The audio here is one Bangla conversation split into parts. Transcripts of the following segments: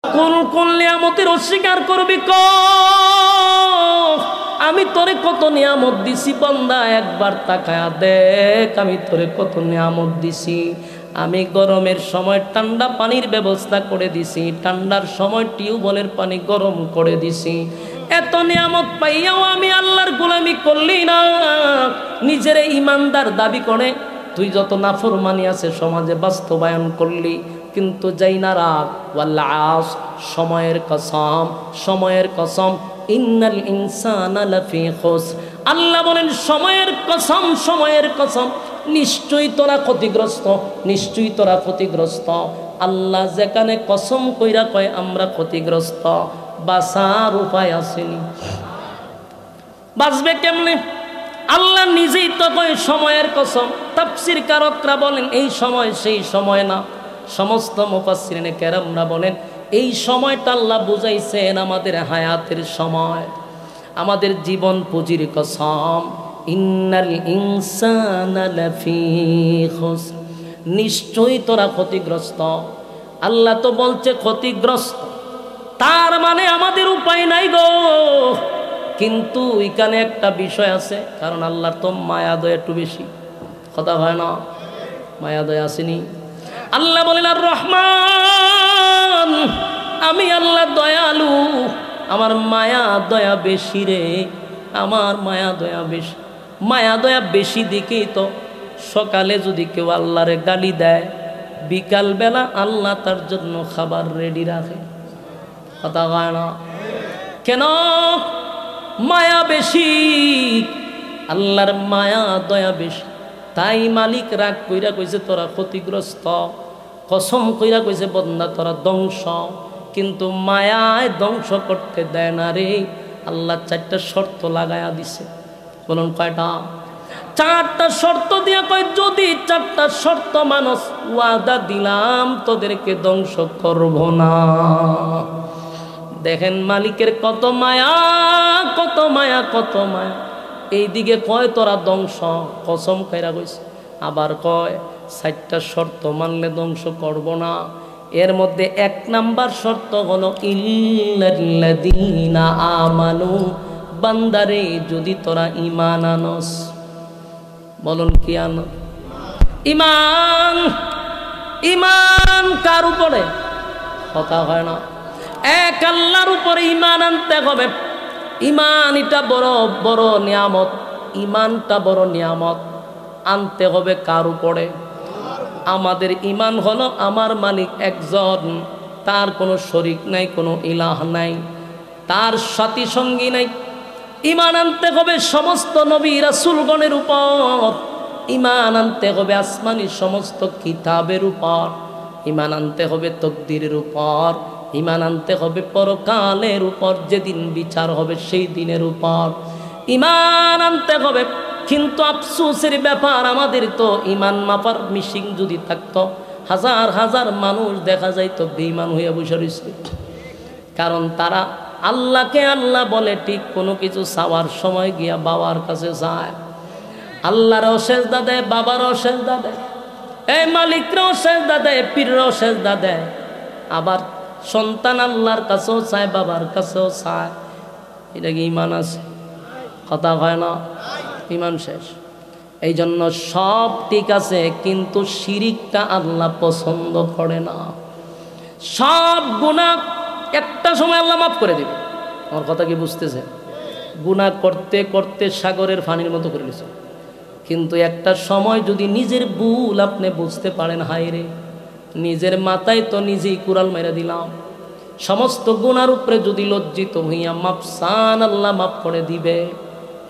কোন কোন নিয়ামতের অস্বীকার করবি ক? আমি তোরে কত নিয়ামত দিছি বান্দা, একবার তাকায়া দেখ আমি তোরে কত নিয়ামত দিছি। আমি গরমের সময় ঠান্ডা পানির ব্যবস্থা করে দিছি, ঠান্ডার সময় টিউবওয়েলের পানি গরম করে দিছি। এত নিয়ামত পাইয়াও আমি আল্লাহর গোলামি করলি না, নিজের ইমানদার দাবি করে তুই যত নাফরমানি আছে সমাজে বাস্তবায়ন করলি। কিন্তু যাই না রাখ, ওয়াল্লাহ সময়ের কসম, সময়ের কসম, ইন্নাল ইনসানা লাফি খুসর। আল্লাহ বলেন সময়ের কসম, সময়ের কসম, নিশ্চয়ই তোরা ক্ষতিগ্রস্ত, নিশ্চয়ই তোরা ক্ষতিগ্রস্ত। আল্লাহ যেখানে কসম কইরা কয় আমরা ক্ষতিগ্রস্ত, বাঁচার উপায় আসেনি। বাঁচবে কেমনে? আল্লাহ নিজেই তো কয় সময়ের কসম। তাফসীর কারকরা বলেন এই সময় সেই সময় না, সমস্ত মুফাসসিরিনে কেরামরা বলেন এই সময়টা আল্লাহ বুঝাইছেন আমাদের হায়াতের সময়, আমাদের জীবন পুঁজির কসম। ইন্নাল ইনসানা লাফি খুসর, নিশ্চয়ই তোরা ক্ষতিগ্রস্ত। আল্লাহ তো বলছে ক্ষতিগ্রস্ত, তার মানে আমাদের উপায় নাই গো। কিন্তু এখানে একটা বিষয় আছে, কারণ আল্লাহর তো মায়া দয়া একটু বেশি, কথা হয় না? মায়া দয়া আসেনি? আল্লাহ বলেন আর রহমান, আমি আল্লাহ দয়ালু, আমার মায়া দয়া বেশি রে, আমার মায়া দয়া বেশি। মায়া দয়া বেশি দিকেই তো সকালে যদি কেউ আল্লাহরে গালি দেয়, বিকালবেলা আল্লাহ তার জন্য খাবার রেডি রাখে, কথা হয় না? কেন? মায়া বেশি, আল্লাহর মায়া দয়া বেশি। তাই মালিক রাগ কইরা কইছে তোরা ক্ষতিগ্রস্ত, কসম কইরা কইছে বন্দা তোরা ধ্বংস। কিন্তু মায়ায় ধ্বংস করতে দেয় না রে। আল্লাহ চারটা শর্ত লাগায়া দিছে। বলুন কয়টা? চারটা শর্ত দিয়া কয় যদি চারটা শর্ত মানুষ, ওয়াদা দিলাম তোদেরকে ধ্বংস করব না। দেখেন মালিকের কত মায়া, কত মায়া, কত মায়া। এইদিকে কয় তোরা ধ্বংস, কসম কইরা কইছে। আবার কয় চারটা শর্ত মানলে ধ্বংস করব না। এর মধ্যে এক নাম্বার শর্ত হলো ইল্লাল্লাযীনা আমানু, বান্দারে যদি তোরা ঈমান আনস। বলুন কি আনো? ঈমান। ঈমান কার উপরে? কথা হয় না? এক আল্লাহর উপরে ঈমান আনতে হবে। ঈমান এটা বড় বড় নিয়ামত, ঈমানটা বড় নিয়ামত। আনতে হবে কার উপরে? আমাদের ঈমান হলো আমার মালিক একজন, তার কোনো শরীক নাই, কোনো ইলাহ নাই, তার সাথী সঙ্গী নাই। ঈমান আনতে হবে সমস্ত নবী রাসূলগণের উপর, ঈমান আনতে হবে আসমানি সমস্ত কিতাবের উপর, ঈমান আনতে হবে তাকদীরের উপর, ঈমান আনতে হবে পরকালের উপর, যেদিন বিচার হবে সেই দিনের উপর ঈমান আনতে হবে। কিন্তু আফসোসের ব্যাপার, আমাদের তো ঈমান মাপার মিশিং যদি থাকতো, হাজার হাজার মানুষ দেখা যাইতো বেঈমান হইয়া বসে রয়েছে। কারণ তারা আল্লাহকে আল্লাহ বলে ঠিক, কোনো কিছু চাওয়ার সময় গিয়া বাবার কাছে যায়, আল্লাহরও সেজদা দেয়, বাবারও সেজদা দেয়, এই মালিকরাও সেজদা দেয়, পীররাও সেজদা দেয়। আবার সন্তান আল্লাহর কাছেও চায়, বাবার কাছেও চায়। এটা কি ঈমান আছে? কথা হয় না? ঈমান শেষ। এই জন্য সব ঠিক আছে, কিন্তু শিরিকটা আল্লাহ পছন্দ করে না। সব গুনাহ একটা সময় আল্লাহ মাফ করে দেবে। আমার কথা কি বুঝতেছে? গুনাহ করতে করতে সাগরের পানির মতো করে নিছে, কিন্তু একটা সময় যদি নিজের ভুল আপনি বুঝতে পারেন, হায় রে নিজের মাথায় তো নিজেই কুড়াল মেরে দিলাম, সমস্ত গুনার উপরে যদি লজ্জিত হইয়া মাপ চান, আল্লাহ মাফ করে দিবে।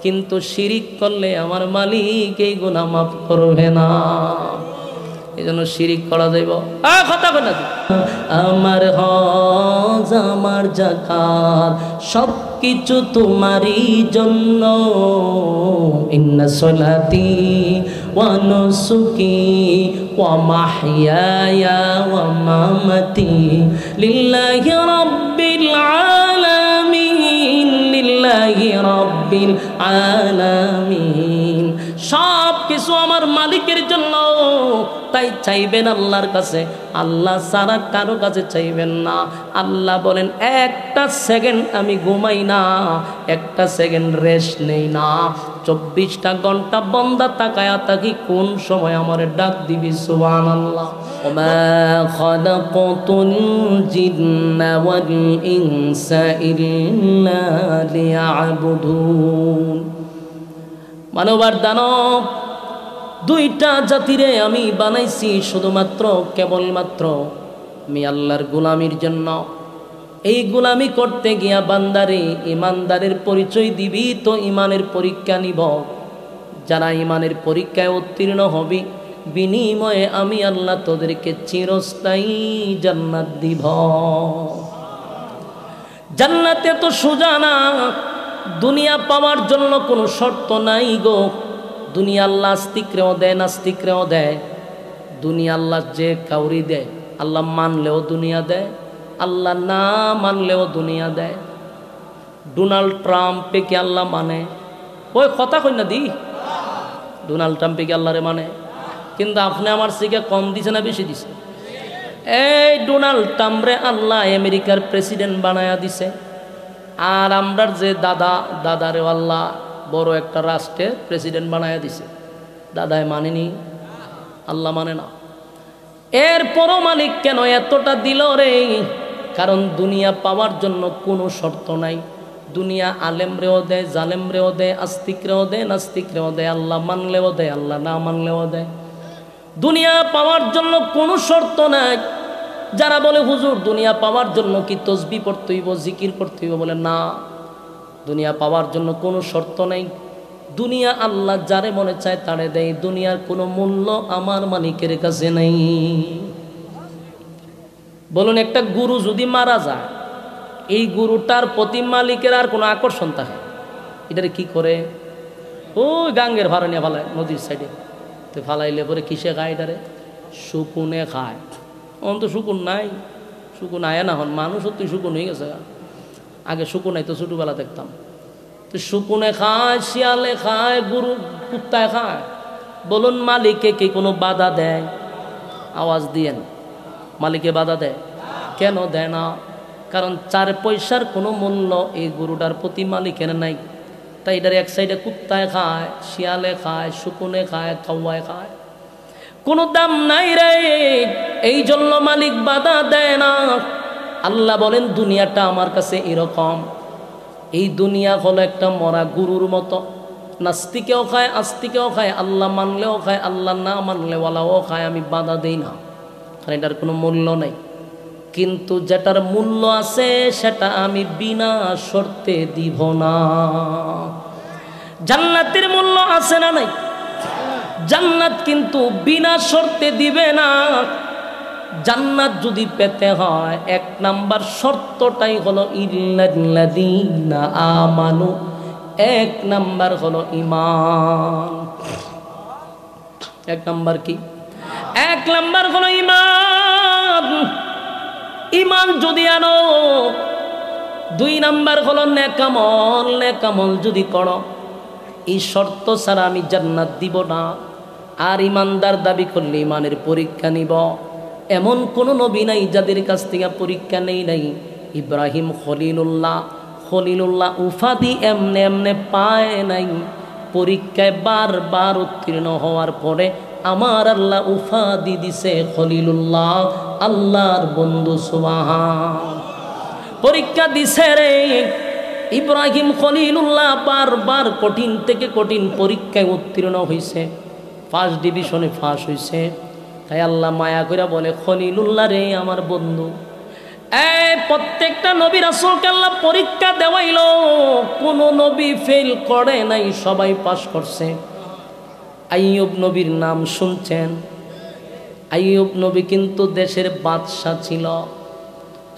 কিন্তু শিরিক করলে আমার মালিক এই গুনাহ মাফ করবে না। এই জন্য শিরিক করা যাইব। কথা বল না, আমার হজ আমার যাকাত সব কিছু তোমারই জন্য। ইন্না সলাতি ওয়া নুসুকি ওয়া মাহইয়ায়া ওয়া মামাতি লিল্লাহি রাব্বিল আলামিন, লিল্লাহি রাব্বিল আলামিন। সব কিছু আমার মালিকের জন্য। তাই চাইবেন আল্লাহর কাছে, আল্লাহ ছাড়া কারো কাছে চাইবেন না। আল্লাহ বলেন একটা সেকেন্ড আমি ঘুমাই না, একটা সেকেন্ড রেস্ট নেই না, 24টা ঘন্টা বন্দা তাকায়া থাকি কোন সময় আমার ডাক দিবি। সুবহানাল্লাহ। ওমা খালাকাতুল জিন্না ওয়াল ইনসা ইল্লা লিয়াবুদুন। মানব আর দানব দুইটা জাতিরে আমি বানাইছি শুধুমাত্র কেবলমাত্র আমি আল্লাহর গোলামির জন্য। এই গোলামি করতে গিয়া বান্দারে ইমানদারের পরিচয় দিবি তো ইমানের পরীক্ষা নিব। যারা ইমানের পরীক্ষায় উত্তীর্ণ হবি বিনিময়ে আমি আল্লাহ তোদেরকে চিরস্থায়ী জান্নাত দিব। জান্নাতে তো সোজা না, দুনিয়া পাওয়ার জন্য কোনো শর্ত নাই গো। দুনিয়া আল্লাহ আস্তিকরেও দেয় নাস্তিকরেও দেয়। দুনিয়া আল্লাহ যে কাউরি দেয়, আল্লাহ মানলেও দুনিয়া দেয়, আল্লাহ না মানলেও দুনিয়া দেয়। ডোনাল্ড ট্রাম্পে কি আল্লাহ মানে? ওই কথা কই না দি, ডোনাল্ড ট্রাম্পে কি আল্লাহরে মানে? কিন্তু আপনি আমার থেকে কম দিছে না বেশি দিছে? এই ডোনাল্ড ট্রাম্পরে আল্লাহ আমেরিকার প্রেসিডেন্ট বানায়া দিছে, আর আমরার যে দাদারে আল্লাহ বড় একটা রাষ্ট্রের প্রেসিডেন্ট বানায়া দিছে। দাদায় মানেনি, আল্লাহ মানে না। এরপরও মালিক কেন এতটা দিল রে? কারণ দুনিয়া পাওয়ার জন্য কোনো শর্ত নাই। দুনিয়া আলেমরেও দেয়, জালেমরেও দেয়, আস্তিকরেও দেয়, নাস্তিকরেও দেয়, আল্লাহ মানলেও দেয়, আল্লাহ না মানলেও দেয়। দুনিয়া পাওয়ার জন্য কোনো শর্ত নাই। যারা বলে হুজুর দুনিয়া পাওয়ার জন্য কি তসবি পড়তে হইব, জিকির করতে হইব, বলে না, দুনিয়া পাওয়ার জন্য কোনো শর্ত নাই। দুনিয়া আল্লাহ যারে মনে চায় তারে দেয়। দুনিয়ার কোনো মূল্য আমার মালিকের কাছে নেই। বলুন, একটা গুরু যদি মারা যায়, এই গুরুটার প্রতি মালিকের আর কোনো আকর্ষণ থাকে? এটারে কি করে? ওই গাঙ্গের ভাড়া নিয়ে ফালায় নদীর সাইডে, তো ফালাইলে পরে কিসে খায়? এটারে শুকুনে খায়। অন তো শুকুন নাই, শুকুন আয় না হন, মানুষ সত্যি শুকুন হয়ে গেছে। আগে শুকুন নাই তো ছোটবেলা দেখতাম। তো শুকুনে খায়, শিয়ালে খায়, গরু কুত্তায় খায়। বলুন মালিকে কি কোনো বাধা দেয়? আওয়াজ দিয়েন, মালিকে বাধা দেয়? কেন দেয় না? কারণ 4 পয়সার কোনো মূল্য এই গরুটার প্রতি মালিকের নাই। তাই এটার এক সাইডে কুত্তায় খায়, শিয়ালে খায়, শুকুনে খায়, কাউয়ায় খায়, কোনো দাম নাই রে। এই জন্য মালিক বাধা দেয় না। আল্লাহ বলেন দুনিয়াটা আমার কাছে এরকম। এই দুনিয়া হলো একটা মরা গরুর মতো। নাস্তিকেও খায়, আস্তিকেও খায়, আল্লাহ মানলেও খায়, আল্লাহ না মানলেওয়ালাও খায়। আমি বাধা দেই না, কারণ এটার কোনো মূল্য নাই। কিন্তু যেটার মূল্য আছে সেটা আমি বিনা শর্তে দিব না। জান্নাতের মূল্য আছে না নাই? জান্নাত কিন্তু বিনা শর্তে দিবে না। জান্নাত যদি পেতে হয় 1 নাম্বার শর্তটাই হলো ইল্লাল্লাযীনা আমানু। 1 নাম্বার হলো ঈমান। 1 নাম্বার কি? 1 নাম্বার হলো ঈমান। ঈমান যদি আনো, 2 নাম্বার হলো নেকামল। নেকামল যদি করো, এই শর্ত ছাড়া আমি জান্নাত দিব না। আর ইমানদার দাবি করলে ইমানের পরীক্ষা নিব। এমন কোনো নবী নাই যাদের কাছ থেকে পরীক্ষা নেই নাই। ইব্রাহিম খলিলুল্লাহ উপাধি এমনে এমনে পায় নাই। পরীক্ষায় বারবার উত্তীর্ণ হওয়ার পরে আমার আল্লাহ উপাধি দিছে খলিলুল্লাহ, আল্লাহর বন্ধু। সুবহান। পরীক্ষা দিছে রে ইব্রাহিম খলিলুল্লাহ। বারবার কঠিন থেকে কঠিন পরীক্ষায় উত্তীর্ণ হয়েছে, 1st ডিভিশনে পাস হয়েছে। তাই আল্লাহ মায়া করে বলে, খলিলুল্লাহ রে আমার বন্ধু। প্রত্যেকটা নবী রাসূলকে আল্লাহ পরীক্ষা দেওয়াইল, কোনো নবী ফেল করে নাই, সবাই পাস করছে। আইয়ুব নবীর নাম শুনছেন? আইয়ুব নবী কিন্তু দেশের বাদশা ছিল।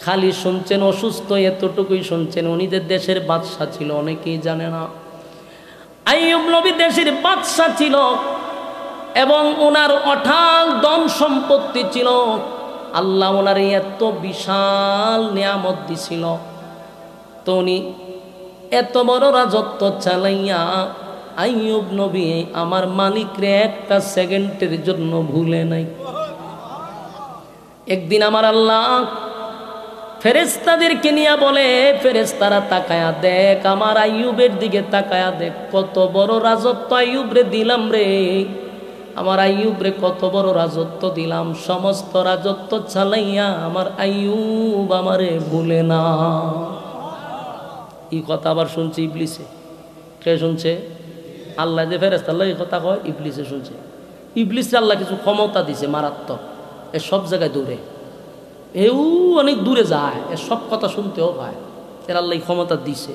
খালি শুনছেন, অসুস্থ এতটুকুই শুনছেন। উনি যে দেশের বাদশা ছিল অনেকেই জানে না। আইয়ুব নবী দেশের বাদশা ছিল এবং ওনার অঢাল ধন সম্পত্তি ছিল। আল্লাহ ওনার এত বিশাল নিয়ামত দিছিল। তো উনি এত বড় রাজত্ব চালাইয়া আইয়ুব নবী আমার মালিকরে একটা সেকেন্ডের জন্য ভুলে নাই। একদিন আমার আল্লাহ ফেরেশতাদেরকে নিয়ে বলে, ফেরেশতারা তাকায়া দেখ, আমার আইয়ুবের দিকে তাকায়া দেখ, কত বড় রাজত্ব আইয়ুবরে দিলাম রে, আমার আইয়ুবরে কত বড় রাজত্ব দিলাম, সমস্ত রাজত্ব চালাইয়া আমার আইয়ুব আমারে ভুলে না। এই কথা আবার শুনছে ইবলিসে। কে শুনছে? আল্লাহ যে ফেরেশতা আল্লাহ এই কথা কয়, ইবলিসে শুনছে। ইবলিসে আল্লাহ কিছু ক্ষমতা দিছে মারাত্মক, এ সব জায়গায় দৌড়ে, এও অনেক দূরে যায়, এ সব কথা শুনতেও পায়, এর আল্লাহ ক্ষমতা দিছে।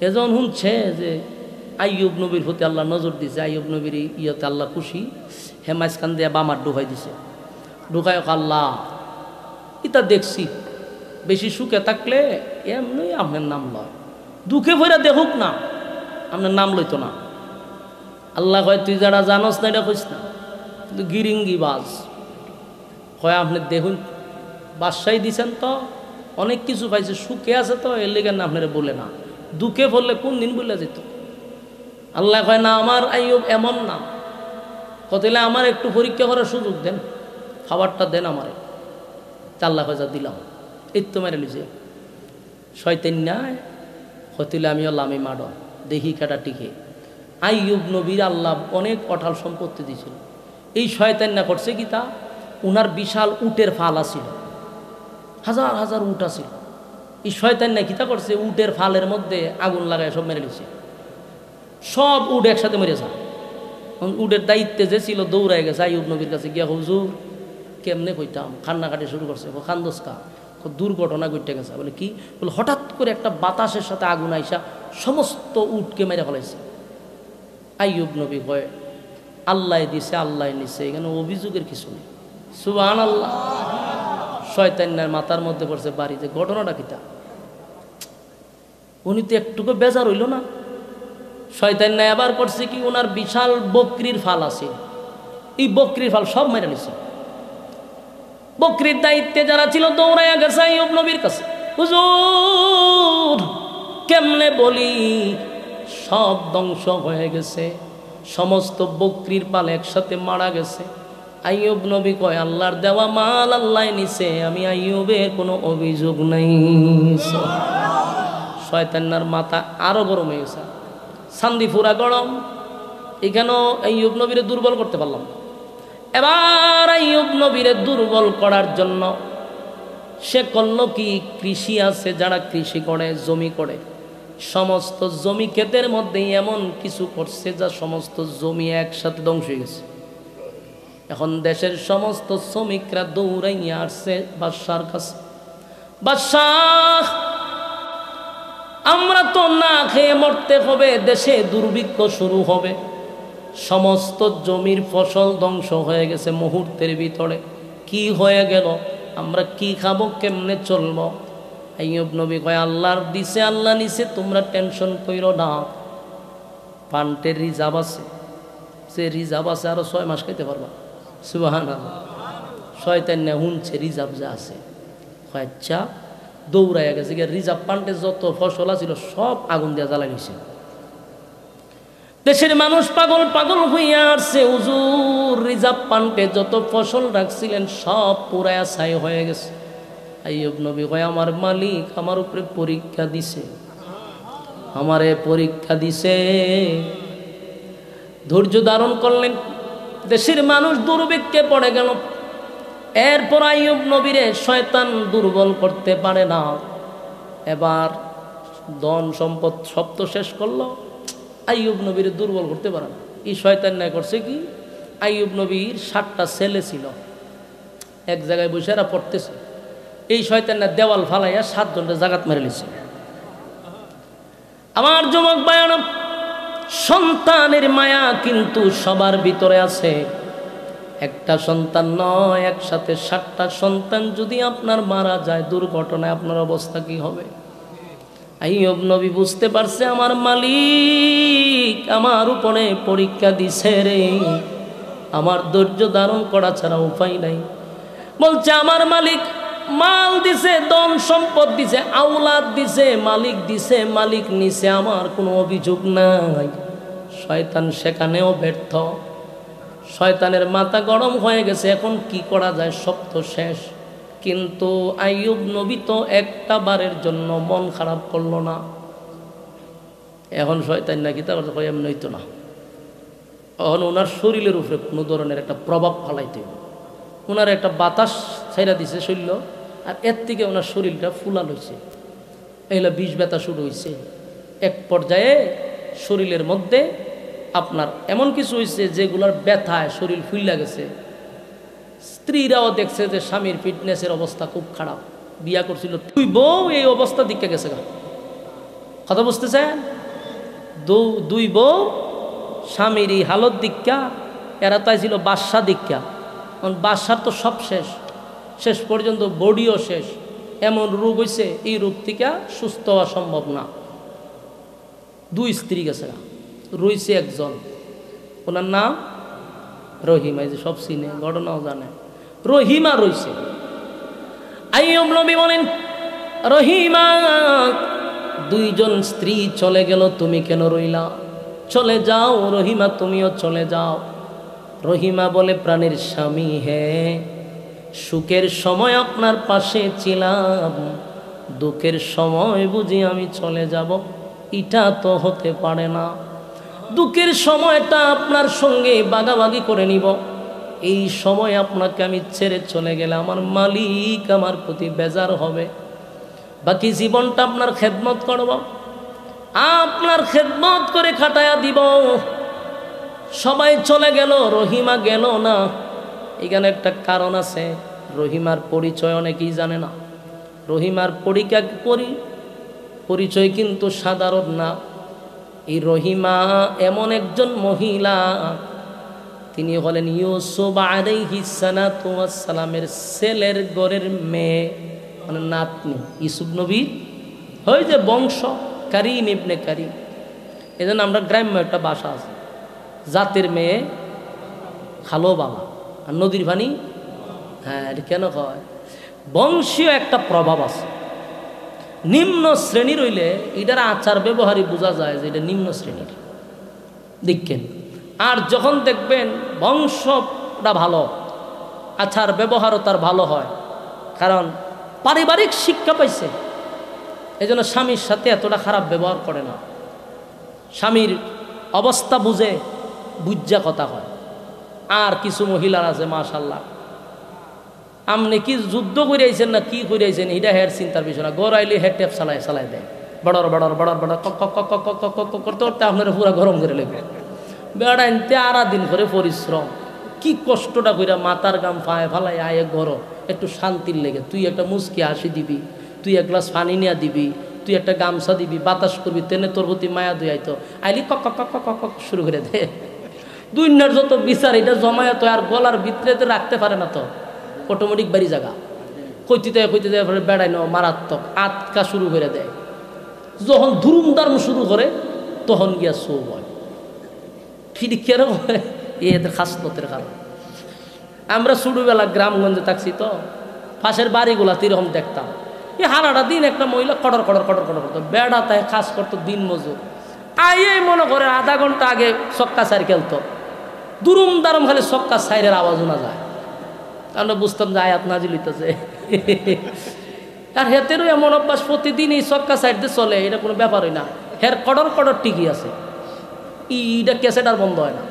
এ যখন শুনছে যে আইয়ুব নবীর প্রতি আল্লাহ নজর দিছে, আইয়ুব নবীর ইয়েতে আল্লাহ খুশি, হে মাঝখান দিয়ে বামার ঢুকাই দিছে। ঢুকায় আল্লাহ ইতা দেখছি, বেশি সুখে থাকলে এমনি আপনার নাম লয়, দুঃখে ভরে দেখুক না আপনার নাম লইতো না। আল্লাহ কয় তুই যারা জানোস না এটা কইস না, কিন্তু গিরিঙ্গি বাজ কয় আপনি দেখুন বাদশাহী দিছেন তো অনেক কিছু পাইছে, সুখে আছে তো এর লেগে না আপনারা বলে না, দুঃখে পড়লে কোন দিন বলে যেত। আল্লাহ কয় না আমার আইয়ুব এমন না, কতলে আমার একটু পরীক্ষা করার সুযোগ দেন, খাবারটা দেন আমারে। আল্লাহ কয় যা দিলাম, এই তো মেরে লিছে শয়তান নাই, কতলে আমি আল্লাহ আমি মাড দেখি কাটা টিকে। আইয়ুব নবীর আল্লাহ অনেক অঠাল সম্পত্তি দিয়েছিল, এই শয়তান না করছে কি তা, উনার বিশাল উটের ফাল আছিল, হাজার হাজার উট আছিল, এই শয়তান না কিতা করছে, উটের ফালের মধ্যে আগুন লাগায় সব মেরে নিছে, সব উট একসাথে মেরে যায়। উটের দায়িত্বে যে ছিল দৌড়ায় গেছে আইয়ুব নবীর কাছে গিয়া, হুজুর কেমনে কইতাম, কান্নাকাটি শুরু করছে, খান্দোসকা দুর্ঘটনা ঘটে গেছে। বলে কি? বলে হঠাৎ করে একটা বাতাসের সাথে আগুন আইসা সমস্ত উটকে মেরে ফেলাইছে। আইয়ুব নবী কয় আল্লাহ দিছে আল্লাহ নিছে, এখানে অভিযোগের কিছু নেই। সুবহানাল্লাহ। শয়তানের মাথার মধ্যে পড়ছে বাড়ি, যে ঘটনাটা কিতা, উনি তো একটুকু বেজার হইল না। শয়তান না এবার করছে কি, ওনার বিশাল বকরির ফাল আছে, এই বকরির ফাল সব মেরে নিছে। বকরির দায়িত্বে যারা ছিল দৌড়াইয়া গেছে আইয়ুব নবীর কাছে, হুজুর কেমনে বলি, সব ধ্বংস হয়ে গেছে, সমস্ত বকরির পাল একসাথে মারা গেছে। আইয়ুব নবী কয় আল্লাহর দেওয়া মাল আল্লাহ নিছে, আমি আইয়ুবের কোনো অভিযোগ নাই। শয়তানের মাথা আরো গরম হয়ে গেছে, সান্দি ফুরা গরম, এখানেও আইয়ুব নবীরে দুর্বল করতে পারলাম। এবার আইয়ুব নবীরে দুর্বল করার জন্য সে করলো কি, কৃষি আছে যারা কৃষি করে, জমি করে, সমস্ত জমি ক্ষেতের মধ্যে এমন কিছু করছে যা সমস্ত জমি একসাথে ধ্বংস হয়ে গেছে। এখন দেশের সমস্ত শ্রমিকরা দৌড়াইয়া আসছে বাদশার কাছে, বাদশাহ আমরা তো না খেয়ে মরতে হবে, দেশে দুর্ভিক্ষ শুরু হবে, সমস্ত জমির ফসল ধ্বংস হয়ে গেছে মুহূর্তের ভিতরে, কি হয়ে গেল, আমরা কি খাবো, কেমনে চলবো? আইয়ুব নবী কয় আল্লাহর দিছে আল্লাহ নিছে, তোমরা টেনশন কইরো না, পান্টের রিজার্ভ আছে, সে রিজার্ভ আছে আরো 6 মাস খাইতে পারবা। সুবহানাল্লাহ। শয়তান না হুনছে রিজার্ভ যা আছে, আচ্ছা দৌড়াইয়া গেছে, রিজার্ভ পান্টের যত ফসল আছিল সব আগুন দিয়ে জ্বালাই নিছে। দেশের মানুষ পাগল পাগল হইয়া আসছে, হুজুর রিজার্ভ পান্টে যত ফসল রাখছিলেন সব পুরায়া ছাই হয়ে গেছে। আইয়ুব নবী কয় আমার মালিক আমার উপরে পরীক্ষা দিছে, আমারে পরীক্ষা দিছে। ধৈর্য ধারণ করলেন, দেশের মানুষ দুর্ভিক্ষে পড়ে গেল। এরপর আইয়ুব নবীরে শয়তান দুর্বল করতে পারে না, এবার ধন সম্পদ সব তো শেষ করলো, আইয়ুব নবীর দুর্বল করতে পারে না। এই শয়তান না করছে কি, আইয়ুব নবীর 7টা ছেলে ছিল, এক জায়গায় বসে এরা পড়তেছে, এই শয়তান না দেওয়াল ফালাইয়া 7 জনকে জাগাত মেরে লিছে। আমার যুবক ভাইরা, সন্তানের মায়া কিন্তু সবার ভিতরে আছে, একটা সন্তান নয়, একসাথে 7টা সন্তান যদি আপনার মারা যায় দুর্ঘটনায়, আপনার অবস্থা কি হবে? আইয়ুব নবী বুঝতে পারছে আমার মালিক আমার উপরে পরীক্ষা দিছে রে, আমার ধৈর্য ধারণ করা ছাড়া উপায় নাই। বলছে আমার মালিক মাল দিছে, ধন সম্পদ দিছে, আওলাদ দিছে, মালিক দিছে, মালিক নিছে, আমার কোনো অভিযোগ নাই। শয়তান সেখানেও ব্যর্থ। শয়তানের মাথা গরম হয়ে গেছে, এখন কি করা যায়, সব তো শেষ। কিন্তু আইয়ুব নবী তো একটা বারের জন্য মন খারাপ করলো না। এখন শয়তান নাকি তার এমন হইতো না, এখন ওনার শরীরের উপরে কোনো ধরনের একটা প্রভাব ফেলাইতে, ওনার একটা বাতাস ছাইরা দিছে শরীর, আর এর থেকে ওনার শরীরটা ফুলা লইছে, এইগুলো বিষ ব্যথা শুরু হয়েছে। এক পর্যায়ে শরীরের মধ্যে আপনার এমন কিছু হয়েছে যেগুলোর ব্যথায় শরীর ফুইলা গেছে। স্ত্রীরাও দেখছে যে স্বামীর ফিটনেসের অবস্থা খুব খারাপ, বিয়া করছিল, তুই বউ এই অবস্থা দিকে গেছে। কথা বুঝতেছেন? দুই বউ স্বামীর এই হালত দীক্ষা, এরা তাই ছিল বাদশা দীক্ষা। কারণ বাদশার তো সব শেষ, শেষ পর্যন্ত বডিও শেষ, এমন রোগ হয়েছে এই রোগ থেকে সুস্থ হওয়া সম্ভব না। দুই স্ত্রী গেছে, রইছে একজন, ওনার নাম রহিমা। এই যে সব চিনে, ঘটনাও জানে, রহিমা রইছে। আইয়ুব নবী বলেন, রহিমা, দুইজন স্ত্রী চলে গেল, তুমি কেন রইলা? চলে যাও রহিমা, তুমিও চলে যাও। রহিমা বলে, প্রাণের স্বামী হে, সুখের সময় আপনার পাশে ছিলাম, দুঃখের সময় বুঝি আমি চলে যাব? এটা তো হতে পারে না। দুঃখের সময়টা আপনার সঙ্গে ভাগাভাগি করে নিব, এই সময় আপনাকে আমি ছেড়ে চলে গেলে আমার মালিক আমার প্রতি বেজার হবে। বাকি জীবনটা আপনার খেদমত করব, আপনার খেদমত করে খাটায়া দিব। সবাই চলে গেল, রহিমা গেল না। এখানে একটা কারণ আছে, রহিমার পরিচয় অনেকেই জানে না। রহিমার পরিচয় কিন্তু সাধারণ না। এই রহিমা এমন একজন মহিলা, তিনি হলেন ইউসুফ আলাইহিস সালাতু ওয়াস সালামের ছেলের ঘরের মেয়ে, মানে নাতনি। ইউসুফ নবীর হয় যে বংশ, কারিম ইবনে কারিম। এই জন্য আমরা গ্রাম্য একটা ভাষা আছে, জাতের মেয়ে খালো বাবা, আর নদীর পানি। হ্যাঁ, এটা কেন হয়? বংশীয় একটা প্রভাব আছে। নিম্ন শ্রেণীর হইলে এটার আচার ব্যবহারই বোঝা যায় যে এটা নিম্ন শ্রেণীর, দেখেন। আর যখন দেখবেন বংশটা ভালো, আচার ব্যবহারও তার ভালো হয়, কারণ পারিবারিক শিক্ষা পাইছে, এই জন্য স্বামীর সাথে এতটা খারাপ ব্যবহার করে না। স্বামীর অবস্থা বুঝা কথা হয়। আর কিছু মহিলার আছে মাশাল্লাহ, আপনি কি যুদ্ধ করে আইছেন না কি করে আইছেন এটা হের চিন্তার বিষয় না, গড় আইলে হেড ট্যাপ চালাই দেয়, বড়র করতে করতে আপনার পুরা গরম করে লেগে বেড়া আনতে আড়া দিন করে পরিশ্রম, কি কষ্টটা করে মাথার গাম ফায় ফালাই আয়ে গরম, একটু শান্তির লেগে তুই একটা মুচকি হাসি দিবি, তুই এক গ্লাস পানি নিয়ে দিবি, তুই একটা গামছা দিবি, বাতাস করবি, তেনে তোর প্রতি মায়া দুই আইতো, আইলি কক শুরু করে দে। দুইনার যত বিচার এটা জমায়েত আর গলার ভিতরে রাখতে পারে না, তো অটোমেটিক বাড়ি জায়গা কইতে দেয় বেড়াই ন মারাত্মক আটকা শুরু করে দেয়। যখন ধুরুমদারম শুরু করে তখন গিয়া সৌ হয়, ঠিক কেন হয়? এদের খাসলতের কারণ। আমরা ছোটবেলা গ্রামগঞ্জে থাকছি, তো পাশের বাড়িগুলা এরকম দেখতাম, এই হারাটা দিন একটা মহিলা কড়র করতো, বেড়া তাই কাজ করতো দিন মজুর, আইয়ে মনে করে আধা ঘন্টা আগে ছক্কা সাইর খেলতো, দুরুম দারম খালি ছক্কা সাইরের আওয়াজ শোনা যায়। আমরা বুঝতাম যে আয়াত নাজিল হইতেছে। আর হেতেরও এমন অভ্যাস, প্রতিদিন এই ছক্কা সাইডতে চলে, এটা কোনো ব্যাপারই না। হের কড়র টিকি আছে, ইটা ক্যাসেট আর বন্ধ হয় না।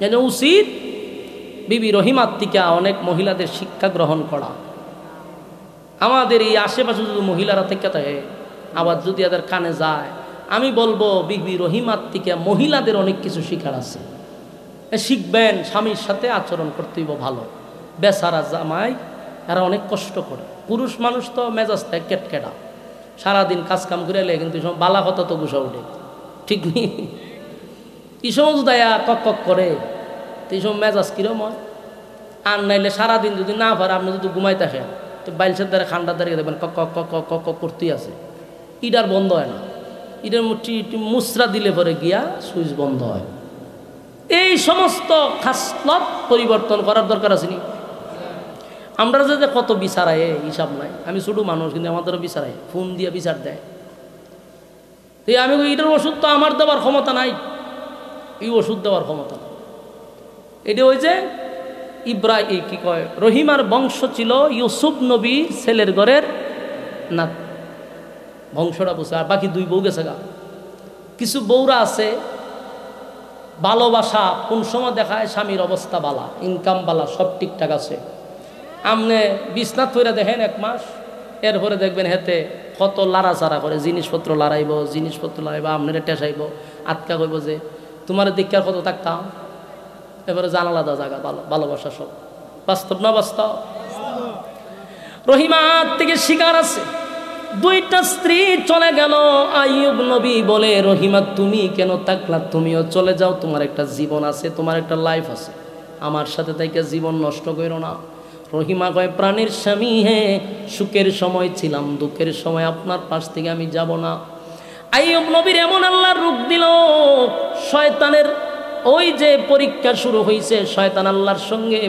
যেন উচিত বিবি রহিমার থেকে অনেক মহিলাদের শিক্ষা গ্রহণ করা। আমাদের এই আশেপাশে যদি মহিলারা থেকে থাকে, আবার যদি এদের কানে যায়, আমি বলবো বিবি রহিমার থেকে মহিলাদের অনেক কিছু শিখার আছে। শিখবেন স্বামীর সাথে আচরণ করতেই ভালো। বেচারা জামাই এরা অনেক কষ্ট করে, পুরুষ মানুষ তো মেজাজ থাকে কেটকেটা, সারাদিন কাজ কাম করে এলে কিন্তু বালা কথা তো গুছা উঠে, ঠিক নেই? এই সময় দেয়া কক করে, তো এই সময় মেজাজ কিরম হয়। আর নাইলে সারাদিন যদি না পারে, আপনি যদি ঘুমাই থাকেন তো বাইলসের দ্বারা খান্ডার দ্বারা দেখবেন কক করতেই আছে, ইটার বন্ধ হয় না। ইটার মুসরা দিলে পরে গিয়া সুইচ বন্ধ হয়। এই সমস্ত খাসলত পরিবর্তন করার দরকার আছে নি? আমরা যে কত বিচারায় হিসাব নাই। আমি ছোট মানুষ, কিন্তু আমাদেরও বিচারায়, ফোন দিয়ে বিচার দেয়। তো আমি এটার ওষুধ তো আমার দেওয়ার ক্ষমতা নাই, এই ওষুধ দেওয়ার ক্ষমতা নাই। এটা ওই যে ইব্রাহিম কি কয়, রহিমার বংশ ছিল ইউসুফ নবীর ছেলের ঘরের নাত, বংশটা বুঝছে। আর বাকি 2 বউ গেছে গা। কিছু বউরা আছে ভালোবাসা কোন সময় দেখায় স্বামীর অবস্থা বালা, ইনকাম বালা, সব ঠিকঠাক আছে, আপনি বিছনাথ ফইরা দেখেন 1 মাস, এরপরে দেখবেন হেতে কত লাড়াচাড়া করে, জিনিসপত্র লড়াইব, আপনারা টেসাইব, আটকা কইব যে তোমার দীক্ষার কত থাকতাম, এবারে জানালাদা জায়গা ভালোবাসা সব। বাস্তব না বাস্তব? রহিমার থেকে শিকার আছে। 2টা স্ত্রী চলে গেল। আইয়ুব নবী বলে, রহিমা তুমি কেন থাকলা? তুমিও চলে যাও, তোমার একটা জীবন আছে, তোমার একটা লাইফ আছে, আমার সাথে তাইকে জীবন নষ্ট করো না। রহিমা কয়, প্রাণীর স্বামী হে, সুখের সময় ছিলাম, দুঃখের সময় আপনার পাশ থেকে আমি যাব না। আইয়ুব নবীর এমন আল্লাহর রূপ দিল, শয়তানের ওই যে পরীক্ষা শুরু হয়েছে, শয়তান আল্লাহর সঙ্গে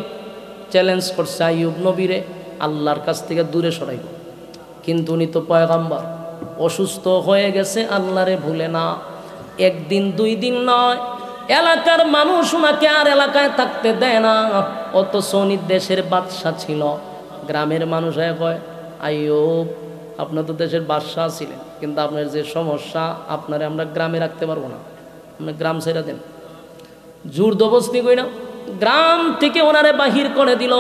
চ্যালেঞ্জ করছে আইয়ুব নবীরে আল্লাহর কাছ থেকে দূরে সরাইব। কিন্তু উনি তো পয়গম্বর, অসুস্থ হয়ে গেছে, আল্লাহরে ভুলে না। 1 দিন 2 দিন নয়, এলাকার মানুষ ওনাকে আর এলাকায় থাকতে দেয় না। অথচ উনি দেশের বাদশা ছিল। গ্রামের মানুষ কয়, আইয়ুব আপনার তো দেশের বাদশা ছিলেন, কিন্তু আপনার যে সমস্যা, আপনারে আমরা গ্রামে রাখতে পারবো না, আপনি গ্রাম ছেড়ে দেন। জোর জবরদস্তি কই না, গ্রাম থেকে ওনারে বাহির করে দিল।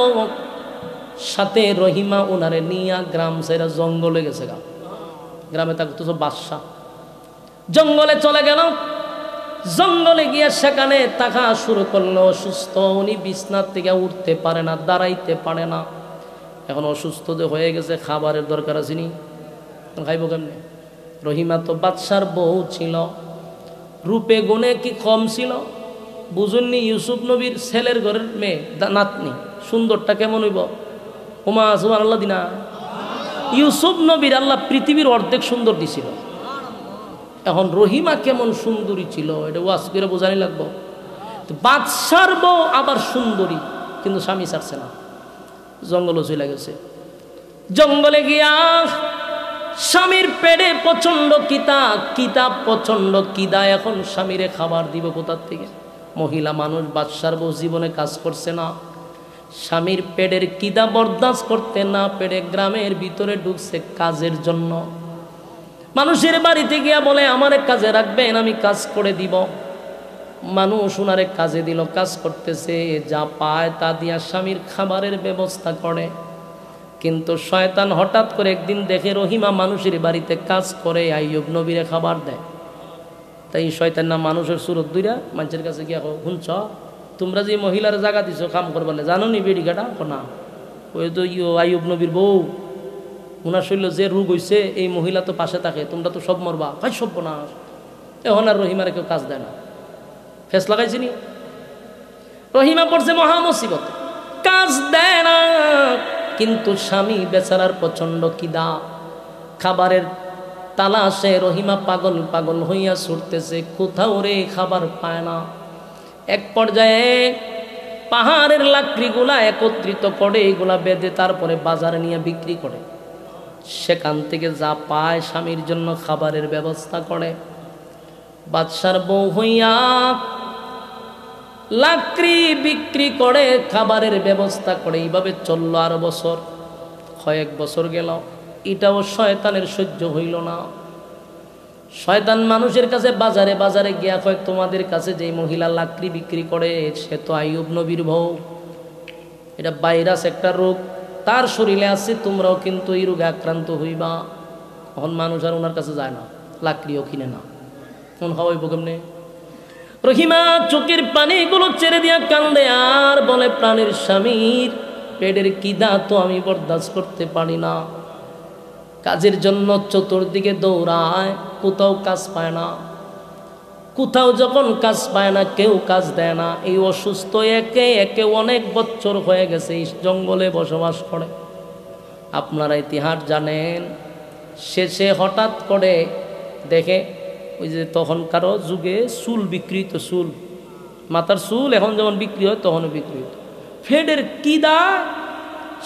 সাথে রহিমা ওনারে নিয়া গ্রাম ছেড়ে জঙ্গলে গেছে। গ্রামে থাকতো তো বাদশা, জঙ্গলে চলে গেল। জঙ্গলে গিয়ে সেখানে থাকা শুরু করলো। অসুস্থ, উনি বিছনার থেকে উঠতে পারে না, দাঁড়াইতে পারে না। এখন অসুস্থ যে হয়ে গেছে, খাবারের দরকার আছে নি, খাইব কেমনে? রহিমা তো বাদশার বউ ছিল, রূপে গুণে কি কম ছিল? বুঝুননি, ইউসুফ নবীর ছেলের ঘরের মেয়ে, নাতনি, সুন্দরটা কেমন হইব? ওমা সুবহানাল্লাহ দিনা। ইউসুফ নবীর আল্লাহ পৃথিবীর অর্ধেক সুন্দর দিছিল। এখন রহিমা কেমন সুন্দরী ছিল, এটা ওয়াজ করে বোঝানি লাগবো। বাদশার বউ আবার সুন্দরী, কিন্তু স্বামী ছাড়ছে না, জঙ্গলে চলে গেছে। জঙ্গলে গিয়া স্বামীর পেটে প্রচন্ড কিতা প্রচন্ড কিদা। এখন স্বামীরে খাবার দিব কোথার থেকে? মহিলা মানুষ, বাদশার বউ জীবনে কাজ করছে না, স্বামীর পেটের কিদা বরদাস্ত করতে না পেরে গ্রামের ভিতরে ঢুকছে কাজের জন্য। মানুষের বাড়িতে গিয়া বলে, আমারে কাজে রাখবেন, আমি কাজ করে দিব। মানুষ উনারে কাজে দিল, কাজ করতেছে, যা পায় তা দিয়া স্বামীর খাবারের ব্যবস্থা করে। কিন্তু শয়তান হঠাৎ করে একদিন দেখে রহিমা মানুষের বাড়িতে কাজ করে, আইয়ুব নবীরে খাবার দেয়। তাই শয়তান না মানুষের সুরত দুইরা মানুষের কাছে গিয়া, শুনছ তোমরা যে মহিলার জায়গা দিছো কাম করবলে, জানো নি বেডিকাটা? না, ওই তো আইয়ুব নবীর বউ, উনার শরীর যে রোগ হয়েছে, এই মহিলা তো পাশে থাকে, তোমরা তো সব মরবা। ভাই সব না, এখন আর রহিমারে কেউ কাজ দেয় না। ফেস লাগাইছি নি, রহিমা পড়ছে মহা মুসিবত, কাজ দেয় না। কিন্তু স্বামী বেচারার প্রচন্ড কিদা, খাবারের তালাশে রহিমা পাগল পাগল হইয়া ছুটতেছে, কোথাও রে খাবার পায় না। এক পর্যায়ে পাহাড়ের লাকড়িগুলা একত্রিত করে, এগুলা বেঁধে তারপরে বাজারে নিয়ে বিক্রি করে। সেখান থেকে যা পায় স্বামীর জন্য খাবারের ব্যবস্থা করে। বাদশার বউ হইয়া লাকড়ি বিক্রি করে, খাবারের ব্যবস্থা করে। এইভাবে চললো আরো বছর, কয়েক বছর গেল। এটাও শয়তানের সহ্য হইল না। শয়তান মানুষের কাছে বাজারে বাজারে গিয়া কয়, তোমাদের কাছে যে মহিলা লাকড়ি বিক্রি করে, সে তো আইয়ুব নবীর বউ। এটা ভাইরাস একটা রোগ, তার শরীরে আছে, তোমরাও কিন্তু এই রোগে আক্রান্ত হইবা। এখন মানুষ আর ওনার কাছে যায় না, লাকড়িও কিনে না। এখন খাওয়াইব কেমনে? রহিমা চোখের পানিগুলো ছেড়ে দিয়া কান্দে আর বলে, প্রাণের স্বামীর পেটের কিদা তো আমি বরদাস্ত করতে পারি না। কাজের জন্য চতুর্দিকে দৌড়ায়, কোথাও কাজ পায় না। কোথাও যখন কাজ পায় না, কেউ কাজ দেয় না। এই অসুস্থ একে একে অনেক বছর হয়ে গেছে, এই জঙ্গলে বসবাস করে। আপনারা ইতিহাস জানেন। শেষে হঠাৎ করে দেখে, ওই যে তখনকারও যুগে চুল বিক্রি, তো চুল, মাথার চুল এখন যেমন বিক্রি হয় তখনও বিক্রি হতো। ফেডের কিদা,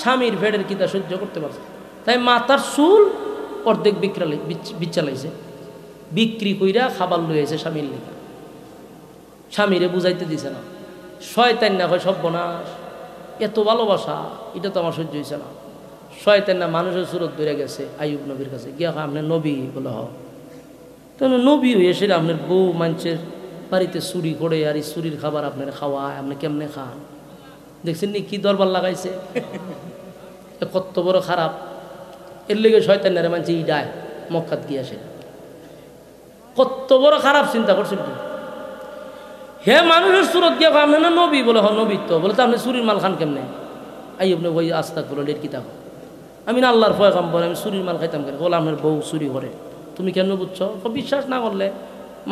স্বামীর ফেডের কিদা সহ্য করতে পারছে, তাই মাথার চুল অর্ধেক বিচ্চালাইছে, বিক্রি কইরা খাবার লইয়েছে স্বামীর লেগে। স্বামীরে বুঝাইতে দিছে না, শয়তান না হয় সর্বনাশ, এত ভালোবাসা এটা তো আমার সহ্য হয়েছে না। শয়তান না মানুষের সুরত ধরে গেছে আইয়ুব নবীর কাছে গিয়া, আপনার নবী বলে হ, তো নবী হয়ে এসে আপনার বউ মানুষের বাড়িতে চুরি করে আর এই চুরির খাবার আপনার খাওয়ায়, আপনি কেমনে খান? দেখছেন নি কি দরবার লাগাইছে, কত বড় খারাপ। এর লেগে শয়তানের মানছে ইডায় মক্কাত গিয়ে আসে, কত বড় খারাপ চিন্তা করছেন। হে মানুষের সুরত গিয়া আপনি না নবী বলে, হ নবী তো বলে, তো আপনি চুরির মাল খান কেমনে? আইয়ুব নবী ওই আস্তাক বলে লেট কিতা, আমি না আল্লাহর পয়গম্বর, আমি চুরির মাল খাইতাম কেন? বলে আপনার বউ চুরি করে, তুমি কেন বুঝছো? বিশ্বাস না করলে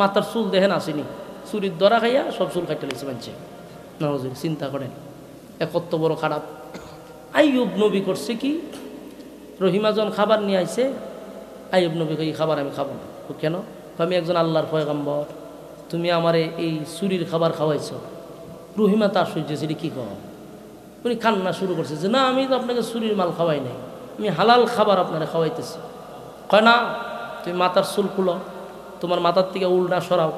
মাথার চুল দেখেন আসেনি, চুরির দরা খাইয়া সব চুল খাইতে লেগেছে মানছে। নজর চিন্তা করেন কত বড় খারাপ। আইয়ুব নবী করছে কি, রহিমাজন খাবার নিয়ে আইছে, আইয়ুব নবী এই খাবার আমি খাবো না। কেন? আমি একজন আল্লাহর পয়গম্বর, তুমি আমারে এই চুরির খাবার খাওয়াইছ। রহিমা তার সহ্য সেটি কী কর, উনি কান্না শুরু করছে যে না আমি তো আপনাকে চুরির মাল খাওয়াই নাই, আমি হালাল খাবার আপনারা খাওয়াইতেছি। কয় না, তুমি মাথার চুল খুলো, তোমার মাথার থেকে উল্টা সরাও।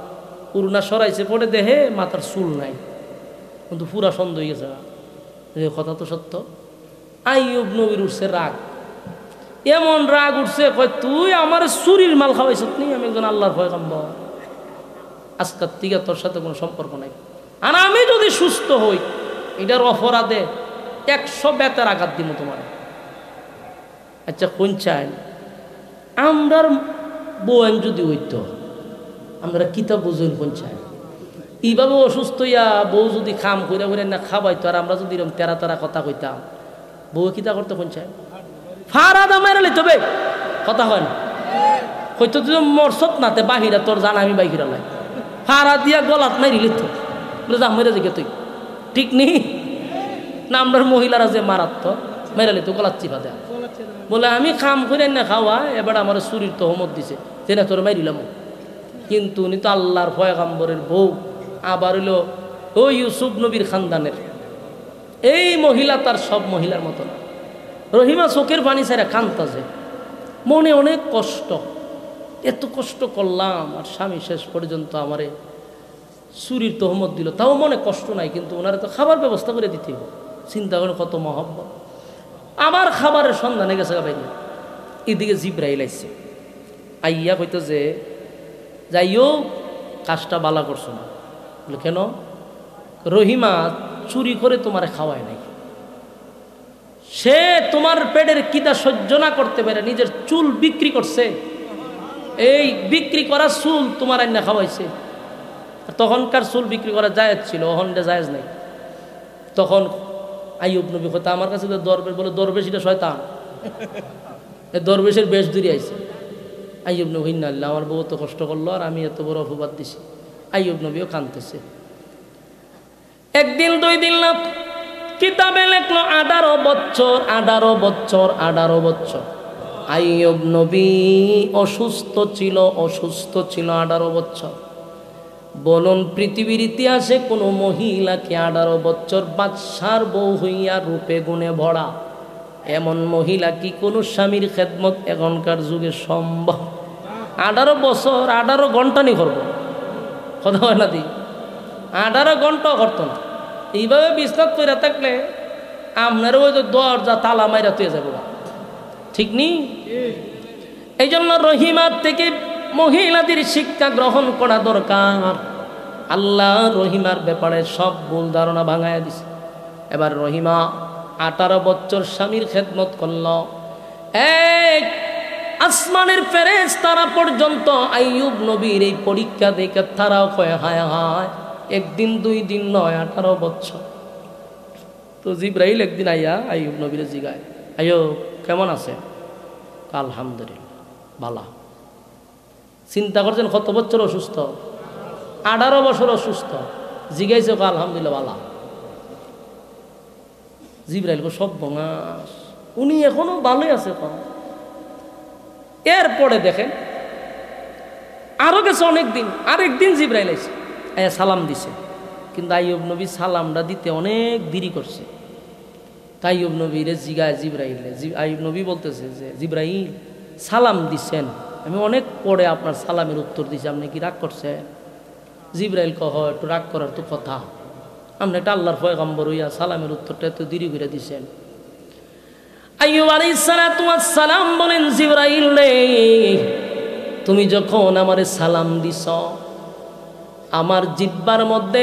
উল্টা সরাইছে, পরে দেহে মাথার চুল নাই, কিন্তু পুরা সন্দেহ হয়ে গেছে। কথা তো সত্য। আইয়ুব নবীর উঠছে রাগ, এমন রাগ উঠছে, কয় তুই আমার চুরির মাল খাওয়াইছ নি, আমি একজন আল্লাহর পয়গম্বর, আজকের থেকে তোর সাথে কোনো সম্পর্ক নাই। আর আমি যদি সুস্থ হই এটার অপরাধে 100 বেতের আঘাত দিব তোমার। আচ্ছা কোন চাই আমরার বউন যদি হইতো, আমরা কিতাব বুঝুন কোন চাই? এইভাবে অসুস্থ হইয়া বউ যদি খাম কইরা কইরা না খাওয়াইতো, আর আমরা যদি এরকম তেরা তেরা কথা কইতাম, বউ কিতা করতে কোন চাই? ফারাদা মারা লইতে হবে, কথা হয় না হয়তো তুই মরসত নাতে বাহিরা তোর জানা আমি বাইকিরা লাই ফারা দিয়া গলাত মারি লিত বলে যা মেরে দেখে তুই ঠিক নেই না। আমরা মহিলারা যে মারাত্মক মেরে লিত গলাত চিপা দেয়, বলে আমি খাম করে না খাওয়া, এবার আমার শরীর তো হোমত দিছে তেনা তোর মারিলাম। কিন্তু উনি তো আল্লাহর পয়গম্বরের বউ, আবার হইল ও ইউসুফ নবীর খানদানের। এই মহিলা তার সব মহিলার মতো না। রহিমা চোখের পানি ছাড়া কান্তাছে, মনে অনেক কষ্ট, এত কষ্ট করলাম আর স্বামী শেষ পর্যন্ত আমারে চুরির তহমত দিল, তাও মনে কষ্ট নাই, কিন্তু ওনারা তো খাবার ব্যবস্থা করে দিতে হবে। চিন্তা করেন কত মহব্বত। আমার খাবারের সন্ধানে গেছে বাইরে, এদিকে জিব্রাইল আইছে, আইয়া কইতো যে যাইও কাজটা বালা করছো না। বলে কেন? রহিমা চুরি করে তোমারে খাওয়ায় নাই, সে তোমার পেটের কিদা সহ্য না করতে পারে নিজের চুল বিক্রি করছে, এই বিক্রি করা চুল তোমার আইনা খাওয়াইছে। তখনকার চুল বিক্রি করা জায়েজ ছিল, অহনটা জায়েজ নাই। তখন আইয়ুব নবী কথা আমার কাছে দরবেশ, বলে দরবেশ এটা শয়তান, দরবেশের বেশ দূরে আইছে। আইয়ুব নবী ইন্নাল্লাহ, আমার বউ তো কষ্ট করলো আর আমি এত বড় অপবাদ দিছি। আইয়ুব নবীও কাঁদতেছে। একদিন 2 দিন না, কিতাবে লেখলো 18 বছর 18 বছর 18 বছর আইয়ুব নবী অসুস্থ ছিল 18 বছর। বলুন পৃথিবীর ইতিহাসে কোনো মহিলাকে 18 বছর বাদশার বউ হইয়া রূপে গুণে ভরা এমন মহিলা কি কোনো স্বামীর খেদমত এখনকার যুগে সম্ভব? 18 বছর 18 ঘন্টা নি করবো, কথা হয় না দি, 18 ঘন্টাও করতো না। এইভাবে বিস্তার করে থাকলে আপনার ওই যে দরজা তালা মাইরা তুই যাবো, ঠিক নি? এই জন্য রহিমার থেকে মহিলাদের শিক্ষা গ্রহণ করা দরকার। আল্লাহ রহিমার ব্যাপারে সব ভুল ধারণা ভাঙাইয়া দিছে। এবার রহিমা 18 বছর স্বামীর খেদমত করল। এক আসমানের ফেরেশতারা পর্যন্ত আইয়ুব নবীর এই পরীক্ষা দেখে তারাও কয় হায় হায়, একদিন 2 দিন নয় 18 বছর। তো জিব্রাইল একদিন আইয়া আইয়ুব নবীর জিগায়, আইয়ুব কেমন আছে? আলহামদুলিল্লাহ ভালো। চিন্তা করছেন কত বছর অসুস্থ? 18 বছর অসুস্থ। জিগাইছে আলহামদুলিল্লাহ ভালো। জিব্রাইল সব বঙাস, উনি এখনো ভালোই আছে। এরপরে দেখেন আরো গেছে অনেক দিন, আরেকদিন জিব্রাইল আইছে, আয়া সালাম দিছে, কিন্তু আইয়ুব নবী সালামটা দিতে অনেক দেরি করছে। তাই আইয়ুব নবীরে জিগায় জিব্রাইল, আইয়ুব নবী বলতেছে যে জিব্রাইল সালাম দিছেন, আমি অনেক পরে আপনার সালামের উত্তর দিছি, আপনি কি রাগ করছেন? জিবরাইল কহ একটু রাগ করার তো কথা, আপনি একটা আল্লাহর পয়গম্বর হইয়া সালামের উত্তরটা এত দেরি করে দিছেন। আইয়ুব আলাইহিস সালাতু ওয়াস সালাম বলেন, জিবরাইল রে, তুমি যখন আমারে সালাম দিছ, আমার জিহ্বার মধ্যে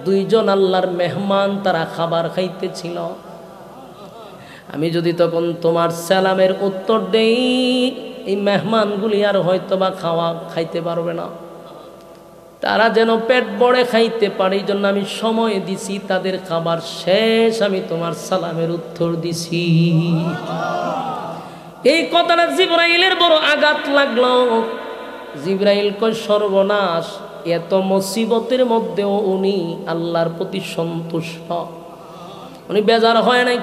দুইজন আল্লাহর মেহমান তারা খাবার খাইতেছিল। আমি যদি তখন তোমার সালামের উত্তর দেই, এই মেহমানগুলি আর হয়তো বা খাইতে পারবে না, তারা যেন পেট ভরে খাইতে পারে, এই জন্য আমি সময় দিছি, তাদের খাবার শেষ আমি তোমার সালামের উত্তর দিছি। এই কথাটা জিবরাইলের বড় আঘাত লাগলো। জিবরাইল কয়, সর্বনাশ, এত মুসিবতের মধ্যেও উনি আল্লাহর প্রতি সন্তুষ্ট, উনি বেজার হয় নাই।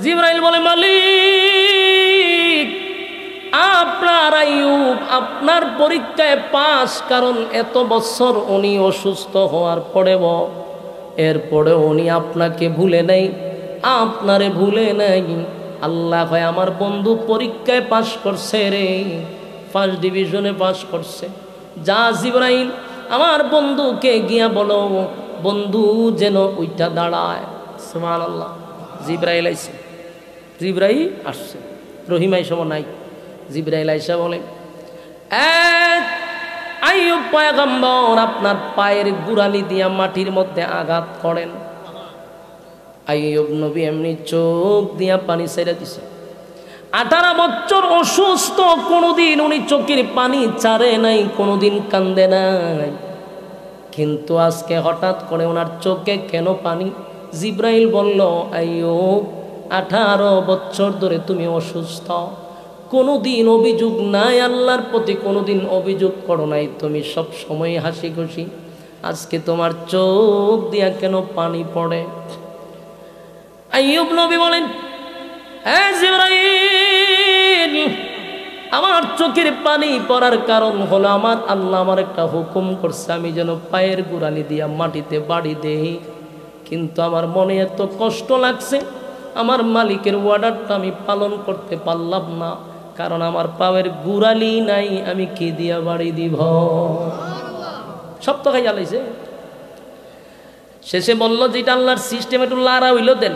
জিবরাইল বলে, মালিক, আপনার আইয়ুব আপনার পরীক্ষায় পাস, কারণ এত বছর উনি অসুস্থ হওয়ার পরেও এরপরেও উনি আপনাকে ভুলে নাই, আপনারে ভুলে নাই। আল্লাহ হয় আমার বন্ধু পরীক্ষায় পাস করছে রে, ফার্স্ট ডিভিশনে পাস করছে। যা জিবরাইল, আমার বন্ধুকে গিয়া বলো, বন্ধু যেন ওইটা দাঁড়ায়। সুবহানাল্লাহ। জিবরাইল আইছে, জিবরাইল আসছে, রহিম আইসা নাই। জিবরাইল আইসা বলে, আইয়ুব পয়গম্বর আপনার পায়ের গোড়ালি দিয়া মাটির মধ্যে আঘাত করেন। আইয়ুব নবী এমনি চোখ দিয়া পানি ছেড়ে দিছে। 18 বছর অসুস্থ, কোনোদিন উনি চোখের পানি ছাড়ে নাই, কোনোদিন কান্দে নাই, কিন্তু আজকে হঠাৎ করে ওনার চোখে কেন পানি? জিবরাইল বলল, আইয়ুব 18 বছর ধরে তুমি অসুস্থ, কোনোদিন অভিযোগ নাই আল্লাহর প্রতি, কোনোদিন অভিযোগ করো নাই, তুমি সব সময় হাসি খুশি, আজকে তোমার চোখ দিয়া কেন পানি পড়ে? আইয়ুব নবী বলেন, হ্যাঁ জিবরাইল, আমার চোখের পানি পড়ার কারণ হলো আমার আল্লাহ আমার একটা হুকুম করছে, আমি যেন পায়ের গোড়ালি দিয়া মাটিতে বাড়ি দেই, কিন্তু আমার মনে এত কষ্ট লাগছে, আমার মালিকের অর্ডারটা আমি পালন করতে পারলাম না, কারণ আমার পায়ের গোড়ালি নাই, আমি কি দিয়া বাড়ি দিব? সব তো খাই জ্বালাইছে। শেষে বলল, যেটা আল্লাহর সিস্টেম, একটু লাড়া হইল দেন।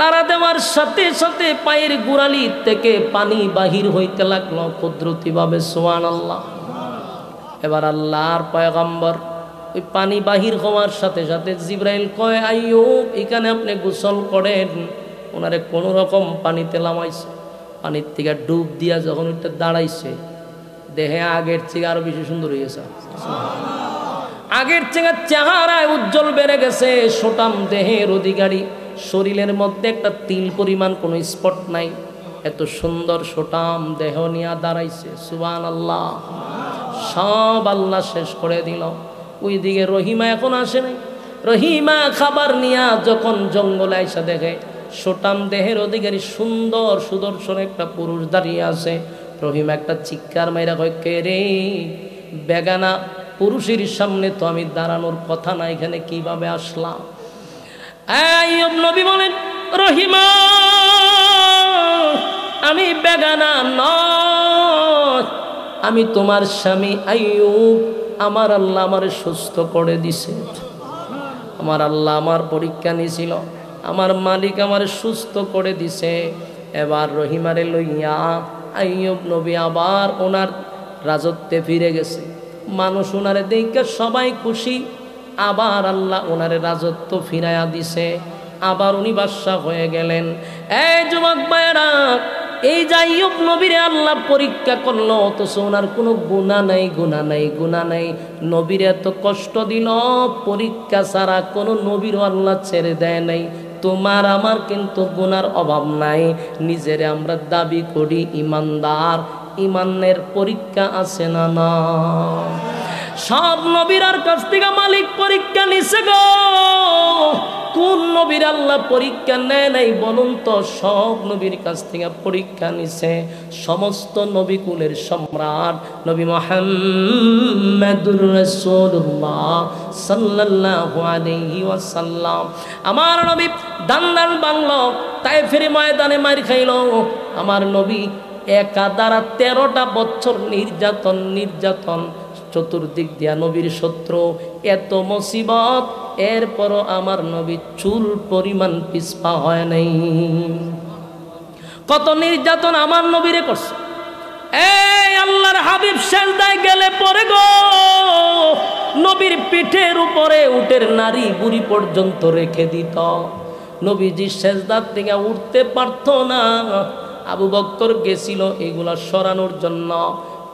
লাড়া দেওয়ার সাথে সাথে পায়ের গোড়ালি থেকে পানি বাহির হইতে লাগলো কুদরতিভাবে। সুবহানাল্লাহ। এবার আল্লাহর পয়গম্বর ওই পানি বাহির হওয়ার সাথে সাথে জিবরাইল কয়, আইয়ুব এখানে আপনি গোসল করেন। ওনারে কোনো রকম পানিতে নামাইছে, পানির থেকে ডুব দিয়া যখন ওইটা দাঁড়াইছে, দেহে আগের থেকে আরো বেশি সুন্দর হয়ে গেছে, আগের থেকে চেহারায় উজ্জ্বল বেড়ে গেছে, সোটাম দেহের অধিকারী, শরীরের মধ্যে একটা তিল পরিমাণ কোনো স্পট নাই, এত সুন্দর সোটাম দেহ নিয়ে দাঁড়াইছে। সুবহানাল্লাহ। সব আল্লাহ শেষ করে দিল। ওইদিকে রহিমা এখন আসে নাই। রহিমা খাবার নিয়া যখন জঙ্গলে আইসা দেখে সোটাম দেহের অধিকারী সুন্দর সুদর্শন একটা পুরুষ দাঁড়িয়ে আছে, রহিমা একটা চিৎকার মাইরা কয়, কে রে? বেগানা পুরুষের সামনে তো আমি দাঁড়ানোর কথা না, এখানে কিভাবে আসলাম? আইয়ুব নবী বলেন, রহিমা, আমি বেগানা নয়, আমি তোমার স্বামী আইয়ুব। আমার আল্লাহ আমারে সুস্থ করে দিছে, আমার আল্লাহ আমার পরীক্ষা নিয়েছিল, আমার মালিক আমারে সুস্থ করে দিছে। এবার রহিমারে লইয়া আইয়ুব নবী আবার ওনার রাজত্বে ফিরে গেছে। মানুষ ওনারে দেখে সবাই খুশি, আবার আল্লাহ ওনারে রাজত্ব ফিরাইয়া দিছে, আবার উনি বাদশা হয়ে গেলেন। এই যুবক ভাইয়েরা, এই যে আইয়ুব নবীরে আল্লাহ পরীক্ষা করলো, অথচ ওনার কোনো গুনাহ নাই, গুনাহ নাই, গুনাহ নাই। নবীরে এত কষ্ট দিল, পরীক্ষা ছাড়া কোনো নবীরও আল্লাহ ছেড়ে দেয় নাই। তোমার আমার কিন্তু গুনার অভাব নাই। নিজেরে আমরা দাবি করি ইমানদার, ইমানের পরীক্ষা আছে না? না। সব নবীর কাছ থেকে মালিক পরীক্ষা নিছে গো। কোন নবীর আল্লাহ পরীক্ষা নেয় নাই বলুন তো? সব নবীর কাছ থেকে পরীক্ষা নিছে। সমস্ত নবী কুলের সম্রাট নবী মুহাম্মদুর রাসূলুল্লাহ সাল্লাল্লাহু আলাইহি ওয়াসাল্লাম, আমার নবী দান্দাল বাংলো, তায়েফের ময়দানে মার খাইলো। আমার নবী একা দ্বারা 13টা বছর নির্যাতন চতুর্দিক দিয়া নবীর শত্রু, এত মুসিবত, এরপরও আমার নবী চুল পরিমাণ পিছপা হয় নাই। কত নির্যাতন আমার নবীরে করছে। এই আল্লাহর হাবিব সেজদায় গেলে পরে গো নবীর পিঠের উপরে উটের নারী বুড়ি পর্যন্ত রেখে দিত। নবীজি সেজদার থেকে উঠতে পারত না। আবু বকর গেছিল এগুলা সরানোর জন্য।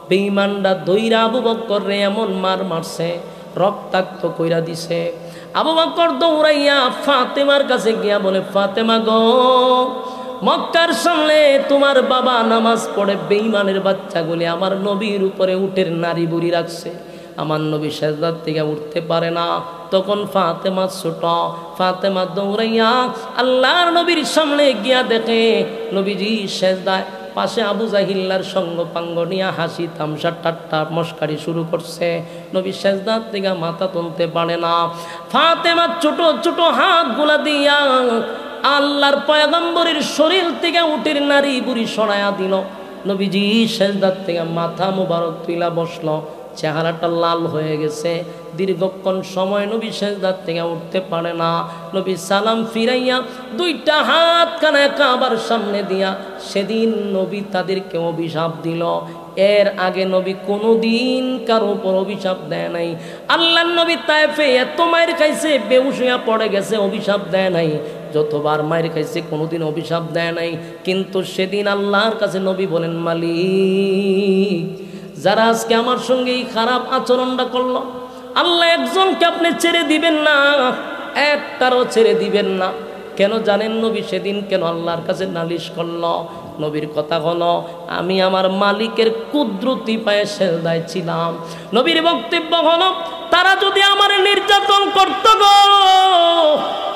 বেঈমানরা দইরা আবু বকর রে এমন মার মারছে, রক্তাক্ত কইরা দিছে। আবু বকর দৌড়াইয়া ফাতেমার কাছে গিয়া বলে, ফাতেমা গো, মক্কার সামনে তোমার বাবা নামাজ পড়ে বেঈমানের বাচ্চাগুলি আমার নবীর উপরে উটের নারী বুড়ি রাখছে, আমার নবী সেজদার থেকে উঠতে পারে না। তখন ফাতেমা ছোট, ফাতেমা দৌড়াইয়া আল্লাহর নবীর সামনে গিয়া দেখে নবীজি সেজদায়, পাশে আবু জাহিল্লার সঙ্গ পাঙ্গ নিয়ে হাসি তামসা ঠাট্টা মস্কারি শুরু করছে। নবী সেজদার থেকে মাথা তুলতে পারে না। ফাতেমা ছোট ছোট হাতগুলা দিয়া আল্লাহর পয়গম্বরের শরীর থেকে উটের নারী বুড়ি সরাইয়া দিল। নবীজি সেজদার থেকে মাথা মুবারক তুইলা বসলো, চেহারাটা লাল হয়ে গেছে। দীর্ঘক্ষণ সময় নবী সেজদার থেকে উঠতে পারে না। নবী সালাম ফিরাইয়া দুইটা হাত কানে কাবার সামনে দিয়া সেদিন নবী তাদেরকে অভিশাপ দিল। এর আগে নবী কোনোদিন কারো উপর অভিশাপ দেয় নাই। আল্লাহর নবী তায়েফে এত মায়ের খাইছে, বেহুশ হইয়া পড়ে গেছে, অভিশাপ দেয় নাই। যতবার মায়ের খাইছে কোনোদিন অভিশাপ দেয় নাই। কিন্তু সেদিন আল্লাহর কাছে নবী বলেন, মালিক, যারা আজকে আমার সঙ্গে এই খারাপ আচরণটা করলো, আল্লাহ একজনকে আপনি ছেড়ে দিবেন না, একটারও ছেড়ে দিবেন না। কেন জানেন নবী সেদিন কেন আল্লাহর কাছে নালিশ করলো? নবীর কথা হলো, আমি আমার মালিকের কুদরতি পায়ে সেজদায় ছিলাম। নবীর বক্তব্য হলো, তারা যদি আমার নির্যাতন করত গো,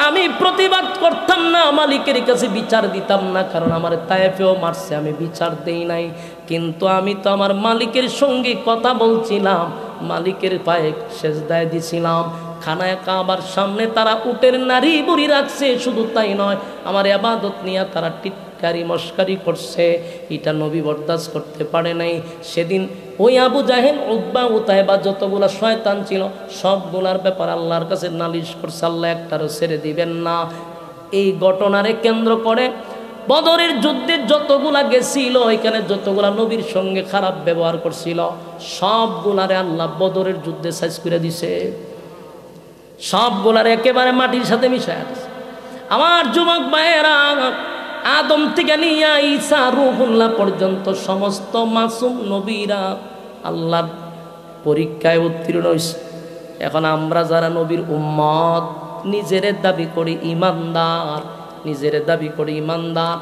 আমি প্রতিবাদ করতাম না, মালিকের কাছে বিচার দিতাম না, কারণ আমার তায়েফেও মারছে, আমি বিচার দেই নাই। কিন্তু আমি তো আমার মালিকের সঙ্গে কথা বলছিলাম, মালিকের পায়ে সেজদায় দিছিলাম। খানায় কাবার সামনে তারা উটের নারী বুড়ি রাখছে, শুধু তাই নয়, আমার ইবাদত নিয়ে তারা টিটকারি মস্কারি করছে। এটা নবী বরদাস্ত করতে পারে নাই। সেদিন ওই আবু জাহেল, উতবা, উতাইবা যতগুলা শয়তান ছিল সবগুলার ব্যাপার আল্লাহর কাছে নালিশ করছে, আল্লাহ একটারও ছেড়ে দিবেন না। এই ঘটনারে কেন্দ্র করে বদরের যুদ্ধে যতগুলা গেছিল, এখানে যতগুলা নবীর সঙ্গে খারাপ ব্যবহার করছিল, সবগুলারে আল্লাহ বদরের যুদ্ধে সাইজ করে দিছে, সবগুলার একেবারে মাটির সাথে মিশায় দিছে। আমার যুবক ভাইয়েরা, আদম থেকে নিয়ে ঈসা রূহুল্লাহ পর্যন্ত সমস্ত মাসুম নবীরা আল্লাহর পরীক্ষায় উত্তীর্ণ হয়েছে। এখন আমরা যারা নবীর উম্মত, নিজের দাবি করি ইমানদার, নিজের দাবি করি ইমানদার,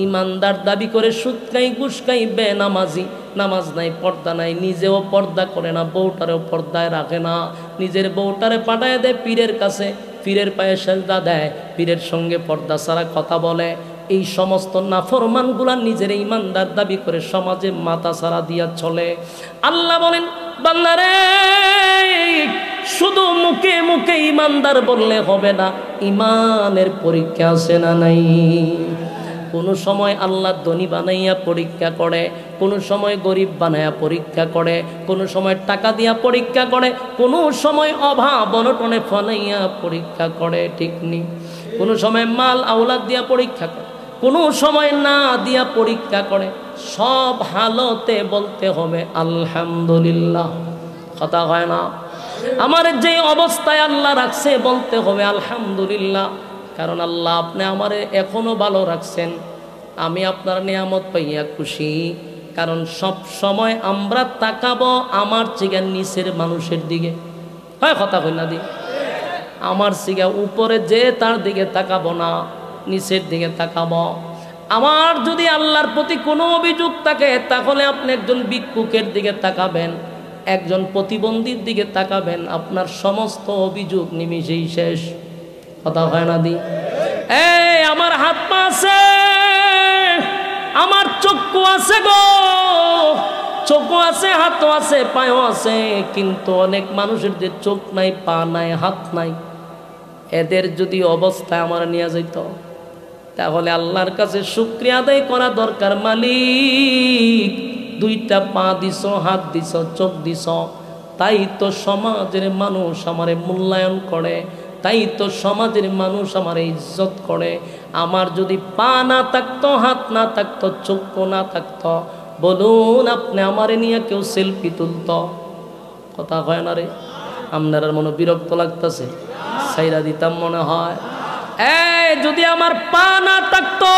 ইমানদার দাবি করে সুদ খাই, ঘুষ খাই, বেনামাজি, নামাজ নাই, পর্দা নাই, নিজেও পর্দা করে না, বউটারেও পর্দায় রাখে না, নিজের বউটারে পাঠায় দেয় পীরের কাছে, পীরের পায়ে সেজদা দেয়, পীরের সঙ্গে পর্দা ছাড়া কথা বলে। এই সমস্ত নাফরমানগুলা নিজের ইমানদার দাবি করে সমাজে মাথা ছাড়া দিয়া চলে। আল্লাহ বলেন, বান্দারে, শুধু মুখে মুখে ইমানদার বললে হবে না, ইমানের পরীক্ষা আছে না নাই? কোনো সময় আল্লাহ ধনী বানাইয়া পরীক্ষা করে, কোনো সময় গরিব বানাইয়া পরীক্ষা করে, কোনো সময় টাকা দিয়া পরীক্ষা করে, কোনো সময় অভাব অনটনে ফলাইয়া পরীক্ষা করে, ঠিক নেই? কোনো সময় মাল আওলাদ দিয়া পরীক্ষা করে, কোনো সময় না দিয়া পরীক্ষা করে। সব হালতে বলতে হবে আলহামদুলিল্লাহ। কথা হয় না? আমার যে অবস্থায় আল্লাহ রাখছে বলতে হবে আলহামদুলিল্লাহ, কারণ আল্লাহ আপনি আমারে এখনো ভালো রাখছেন, আমি আপনার নিয়ামত পাইয়া খুশি। কারণ সব সময় আমরা তাকাবো আমার চিগা নিচের মানুষের দিকে, হয় কথা কই না দি? আমার চিগা উপরে যে তার দিকে তাকাবো না, নিচের দিকে তাকাবো। আমার যদি আল্লাহর প্রতি কোনো অভিযোগ থাকে, তাহলে আপনি একজন ভিক্ষুকের দিকে তাকাবেন, একজন প্রতিবন্ধীর দিকে তাকাবেন, আপনার সমস্ত অভিযোগ নিমিষেই শেষ। কথা হয় না দি? এই আমার হাত পা আছে, আমার চক্ষু আছে গো, চক্ষু আছে, হাতও আছে, পায়ও আছে, কিন্তু অনেক মানুষের যে চোখ নাই, পা নাই, হাত নাই, এদের যদি অবস্থায় আমার নিয়ে যেত, তাহলে আল্লাহর কাছে শুকরিয়া আদায় করা দরকার। মালিক, দুইটা পা দিছ, হাত দিছ, চোখ দিছ, তাই তো সমাজের মানুষ আমারে মূল্যায়ন করে, তাই তো সমাজের মানুষ আমারে ইজ্জত করে। আমার যদি পা না থাকতো, হাত না থাকতো, চক্ষু না থাকতো, বলুন আপনি আমারে নিয়ে কেউ সেলফি তুলতো? কথা হয় না রে? আপনার মনে বিরক্ত লাগতেছে? সাইরা দিতাম মনে হয়। যদি আমার পা না থাকতো,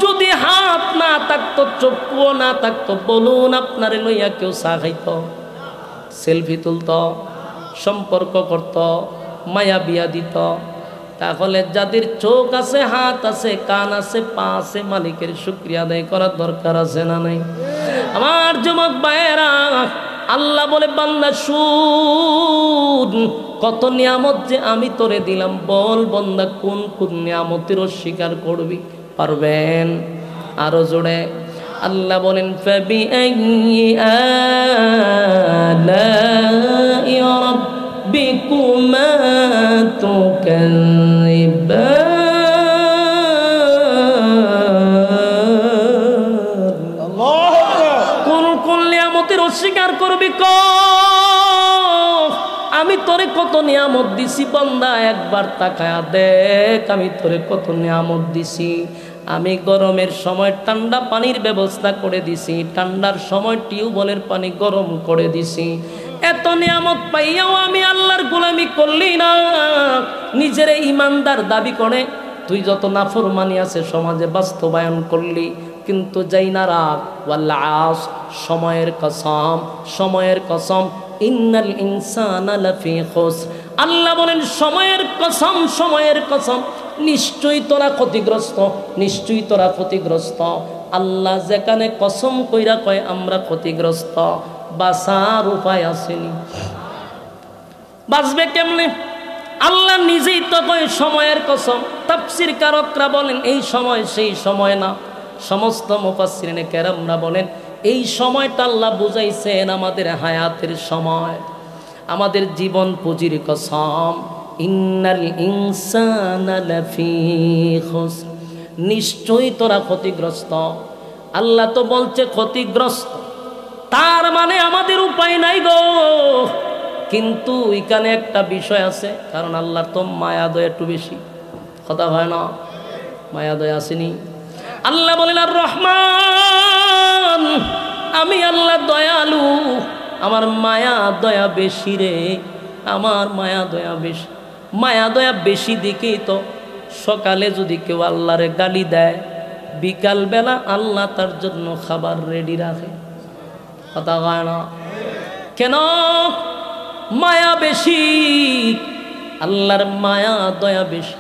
যদি হাত না থাকতো, চক্ষু না থাকতো, বলুন আপনারে লইয়া কেউ চা খাইতো, সেলফি তুলতো, সম্পর্ক করত, মায়া বিয়া দিত? তাহলে যাদের চোখ আছে, হাত আছে, কান আছে, পা আছে, মালিকের শুকরিয়া আদায় করার দরকার আছে না নাই? আমার যুবক ভাইয়েরা, আল্লাহ বলে বান্দা শুন, কত নিয়ামত যে আমি তোরে দিলাম, বল বান্দা কোন কোন নিয়ামতের অস্বীকার করবি? পারবেন? আরো জোরে আল্লাহ বলেন ফাবিআইয়ি আলাই রাব্বিকুমা তুকাযিবান। কোন কোন নিয়ামতের অস্বীকার করবি? আমি তোরে কত নিয়ামত দিছি বান্দা, একবার তাকায়া দেখ আমি তোরে কত নিয়ামত দিছি। আমি গরমের সময় ঠান্ডা পানির ব্যবস্থা করে দিছি, ঠান্ডার সময় টিউবওয়েলের পানি গরম করে দিছি। এত নিয়ামত পাইয়াও আমি আল্লাহর গোলামি করলি না, নিজের ইমানদার দাবি করে তুই যত নাফরমানি আছে সমাজে বাস্তবায়ন করলি। কিন্তু যাই না রাখ, ওয়াল্লাহ আস, সময়ের কসম, সময়ের কসম, ইন্নাল ইনসানা লাফি খুসর। আল্লাহ বলেন সময়ের কসম, সময়ের কসম, নিশ্চয়ই তোরা ক্ষতিগ্রস্ত, নিশ্চয়ই তোরা ক্ষতিগ্রস্ত। আল্লাহ যেখানে কসম কইরা কয় আমরা ক্ষতিগ্রস্ত, বাঁচার উপায় আসেনি। বাঁচবে কেমনে? আল্লাহ নিজেই তো কয় সময়ের কসম। তাফসীর কারকরা বলেন এই সময় সেই সময় না, সমস্ত মুফাসসিরিনে কেরামরা বলেন এই সময়টা আল্লাহ বুঝাইছেন আমাদের হায়াতের সময়, আমাদের জীবন পুঁজির কসম। ইন্নাল ইনসানা লাফি খুসর, নিশ্চয়ই তোরা ক্ষতিগ্রস্ত। আল্লাহ তো বলছে ক্ষতিগ্রস্ত, তার মানে আমাদের উপায় নাই গো। কিন্তু এখানে একটা বিষয় আছে, কারণ আল্লাহর তো মায়া দয়া একটু বেশি, কথা হয় না? মায়া দয়া আসেনি? আল্লাহ বলেন আর রহমান, আমি আল্লাহ দয়ালু, আমার মায়া দয়া বেশি রে, আমার মায়া দয়া বেশি। মায়া দয়া বেশি দিকেই তো সকালে যদি কেউ আল্লাহরে গালি দেয়, বিকালবেলা আল্লাহ তার জন্য খাবার রেডি রাখে, কথা হয় না? কেন? মায়া বেশি, আল্লাহর মায়া দয়া বেশি।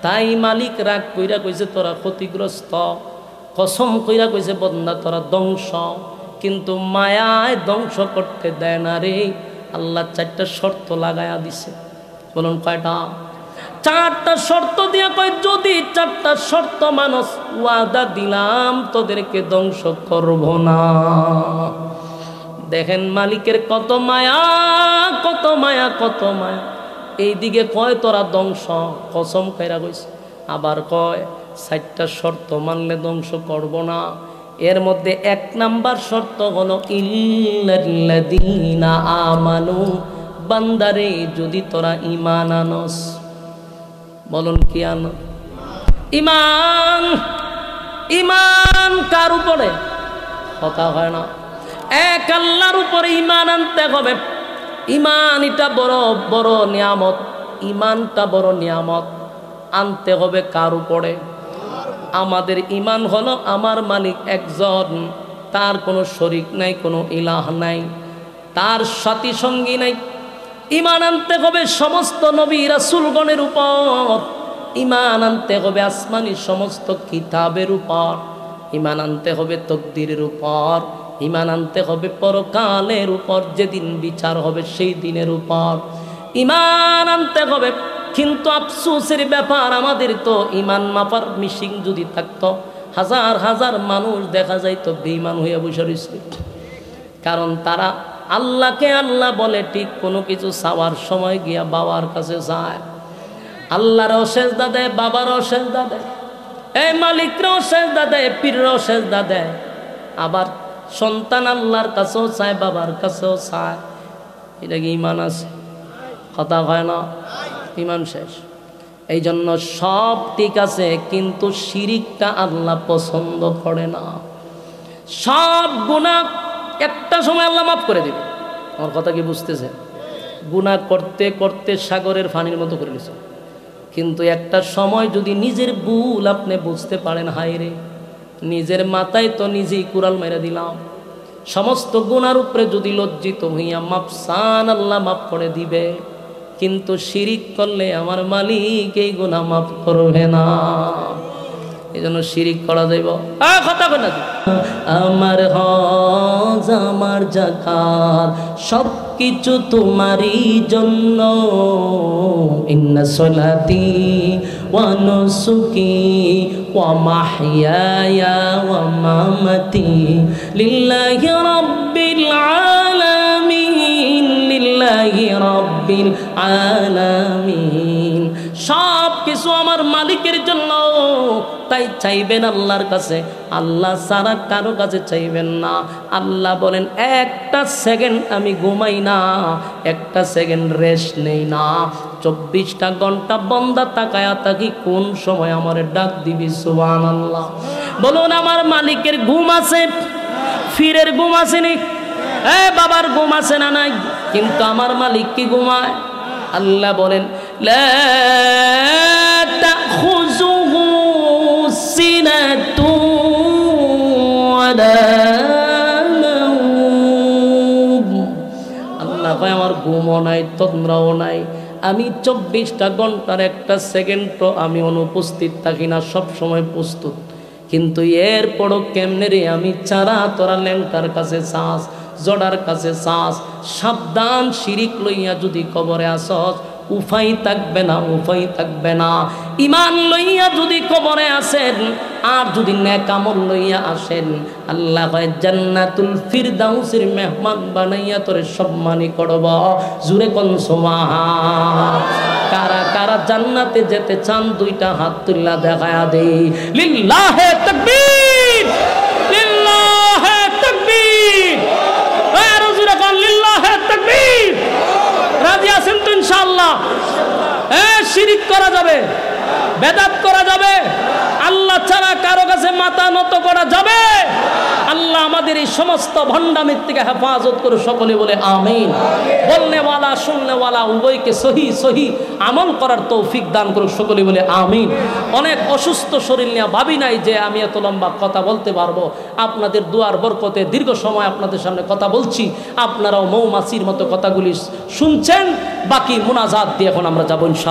তাই মালিক রাগ কইরা কইছে তোরা ক্ষতিগ্রস্ত, কসম কইরা কইছে বন্দা তোরা ধ্বংস। কিন্তু মায়ায় ধ্বংস করতে দেয় না রে। আল্লাহ চারটা শর্ত লাগায়া দিছে। বলুন কয়টা? চারটা শর্ত দিয়া কয় যদি চারটা শর্ত মানুষ, ওয়াদা দিলাম তোদেরকে ধ্বংস করব না। দেখেন মালিকের কত মায়া, কত মায়া, কত মায়া। এইদিকে কয় তোরা ধ্বংস, কসম খাইরা কইছে। আবার কয় চারটা শর্ত মানলে ধ্বংস করব না। এর মধ্যে এক নাম্বার শর্ত হলো ইল্লাল্লাযীনা আমানু, বান্দারে যদি তোরা ঈমান আনস। বলুন কি আনো? ঈমান। ঈমান কার উপরে? কথা হয় না? এক আল্লাহর উপরে ঈমান আনতে হবে। ঈমান এটা বড় বড় নিয়ামত, ঈমানটা বড় নিয়ামত। আনতে হবে কার উপরে? আমাদের ঈমান হলো আমার মালিক একজন, তার কোনো শরীক নাই, কোনো ইলাহ নাই, তার সাথী সঙ্গী নাই। ঈমান আনতে হবে সমস্ত নবী রাসূলগণের উপর, ঈমান আনতে হবে আসমানি সমস্ত কিতাবের উপর, ঈমান আনতে হবে তাকদীরের উপর, ঈমান আনতে হবে পরকালের উপর, যেদিন বিচার হবে সেই দিনের উপর ঈমান আনতে হবে। কিন্তু আফসোসের ব্যাপার, আমাদের তো ঈমান মাপার মিশিং যদি থাকতো, হাজার হাজার মানুষ দেখা যাইতো বেঈমান হইয়া বসে রয়েছে। কারণ তারা আল্লাহকে আল্লাহ বলে ঠিক, কোনো কিছু চাওয়ার সময় গিয়া বাবার কাছে যায়, আল্লাহরও সেজদা দেয়, বাবারও সেজদা দেয়, এই মালিকরাও সেজদা দেয়, পীররাও সেজদা দেয়। আবার সন্তান আল্লাহর কাছেও চায়, বাবার কাছেও চায়। এটা কি ইমান আছে? কথা হয় না, ইমান শেষ। এই জন্য সব ঠিক আছে, কিন্তু শিরিকটা আল্লাহ পছন্দ করে না। সব গুনাহ একটা সময় আল্লাহ মাফ করে দিবে। আমার কথা কি বুঝতেছে? গুনাহ করতে করতে সাগরের পানির মতো করে নিছে, কিন্তু একটা সময় যদি নিজের ভুল আপনি বুঝতে পারেন, হায় রে নিজের মাথায় তো নিজেই কুড়াল মেরে দিলাম, সমস্ত গুনার উপরে যদি লজ্জিত হইয়া মাপ চান, আল্লাহ মাফ করে দিবে। কিন্তু শিরিক করলে আমার মালিক এই গুনাহ মাফ করবে না। এই জন্য শিরিক করা যাইব। কথা বলে আমার হজ আমার যাকাত সব কিছু তোমারই জন্য। ইন্না সলাতি ওয়া নুসুকি ওয়া মাহইয়ায়া ওয়া মামাতি লিল্লাহি রাব্বিল আলামিন, লিল্লাহি রাব্বিল আলামিন। সব কিছু আমার মালিকের জন্য, তাই চাইবেন আল্লাহর কাছে, আল্লাহ ছাড়া কারো কাছে চাইবেন না। আল্লাহ বলেন একটা সেকেন্ড আমি ঘুমাই না, একটা সেকেন্ড রেস্ট নেই না, 24টা ঘন্টা বন্দা তাকায়া থাকি কোন সময় আমার ডাক দিবি। সুবহানাল্লাহ। বলুন আমার মালিকের ঘুম আছে? ফিরের ঘুম আছে নি? বাবার ঘুম আছে না নাই? কিন্তু আমার মালিক কি ঘুমায়? আল্লাহ বলেন লা তাখুযুহু সিনাতু ওয়ালা নাওম। আল্লাহ কয় আমার ঘুমও নাই, তন্দ্রাও নাই, আমি 24টা ঘন্টার একটা সেকেন্ড তো আমি অনুপস্থিত থাকি না, সব সময় প্রস্তুত। কিন্তু এরপরও কেমনে রে আমি চারা তোরা ল্যাংটার কাছে চাস, জড়ার কাছে চাস। সাবধান, শিরিক লইয়া যদি কবরে আসস উফাই থাকবে না, উফাই থাকবে না। ইমান লইয়া যদি কবরে আসেন আর যদি নেক আমল লইয়া আসেন, আল্লাহ কয় জান্নাতুল ফিরদাউসের মেহমান বানাইয়া তোরে সম্মানী করব। জুরে কোন সুবহান। কারা কারা জান্নাতে যেতে চান দুইটা হাত তুল্লা দেখায়া দেই। লিল্লাহে তাকবীর, লিল্লাহে তাকবীর। আর জুরে কোন লিল্লাহে তাকবীর। রাজি আছেন তো ইনশাআল্লাহ? শিরিক করা যাবে, বেদাত করা যাবে, আল্লাহ ছাড়া কারো কাছে মাথা নত করা যাবে। আল্লাহ আমাদের এই সমস্ত ভণ্ডামির থেকে হেফাজত করে, সকলে বলে আমিন। বলনেওয়ালা শুননেওয়ালা উভয়কে সহি সহি আমল করার তৌফিক দান করুক, সকলে বলে আমিন। অনেক অসুস্থ শরীর নিয়ে ভাবি নাই যে আমি এত লম্বা কথা বলতে পারবো। আপনাদের দুয়ার বরকতে দীর্ঘ সময় আপনাদের সামনে কথা বলছি, আপনারাও মৌমাছির মতো কথাগুলি শুনছেন। বাকি মুনাজাত দিয়ে এখন আমরা যাবো ইনশাআল্লাহ।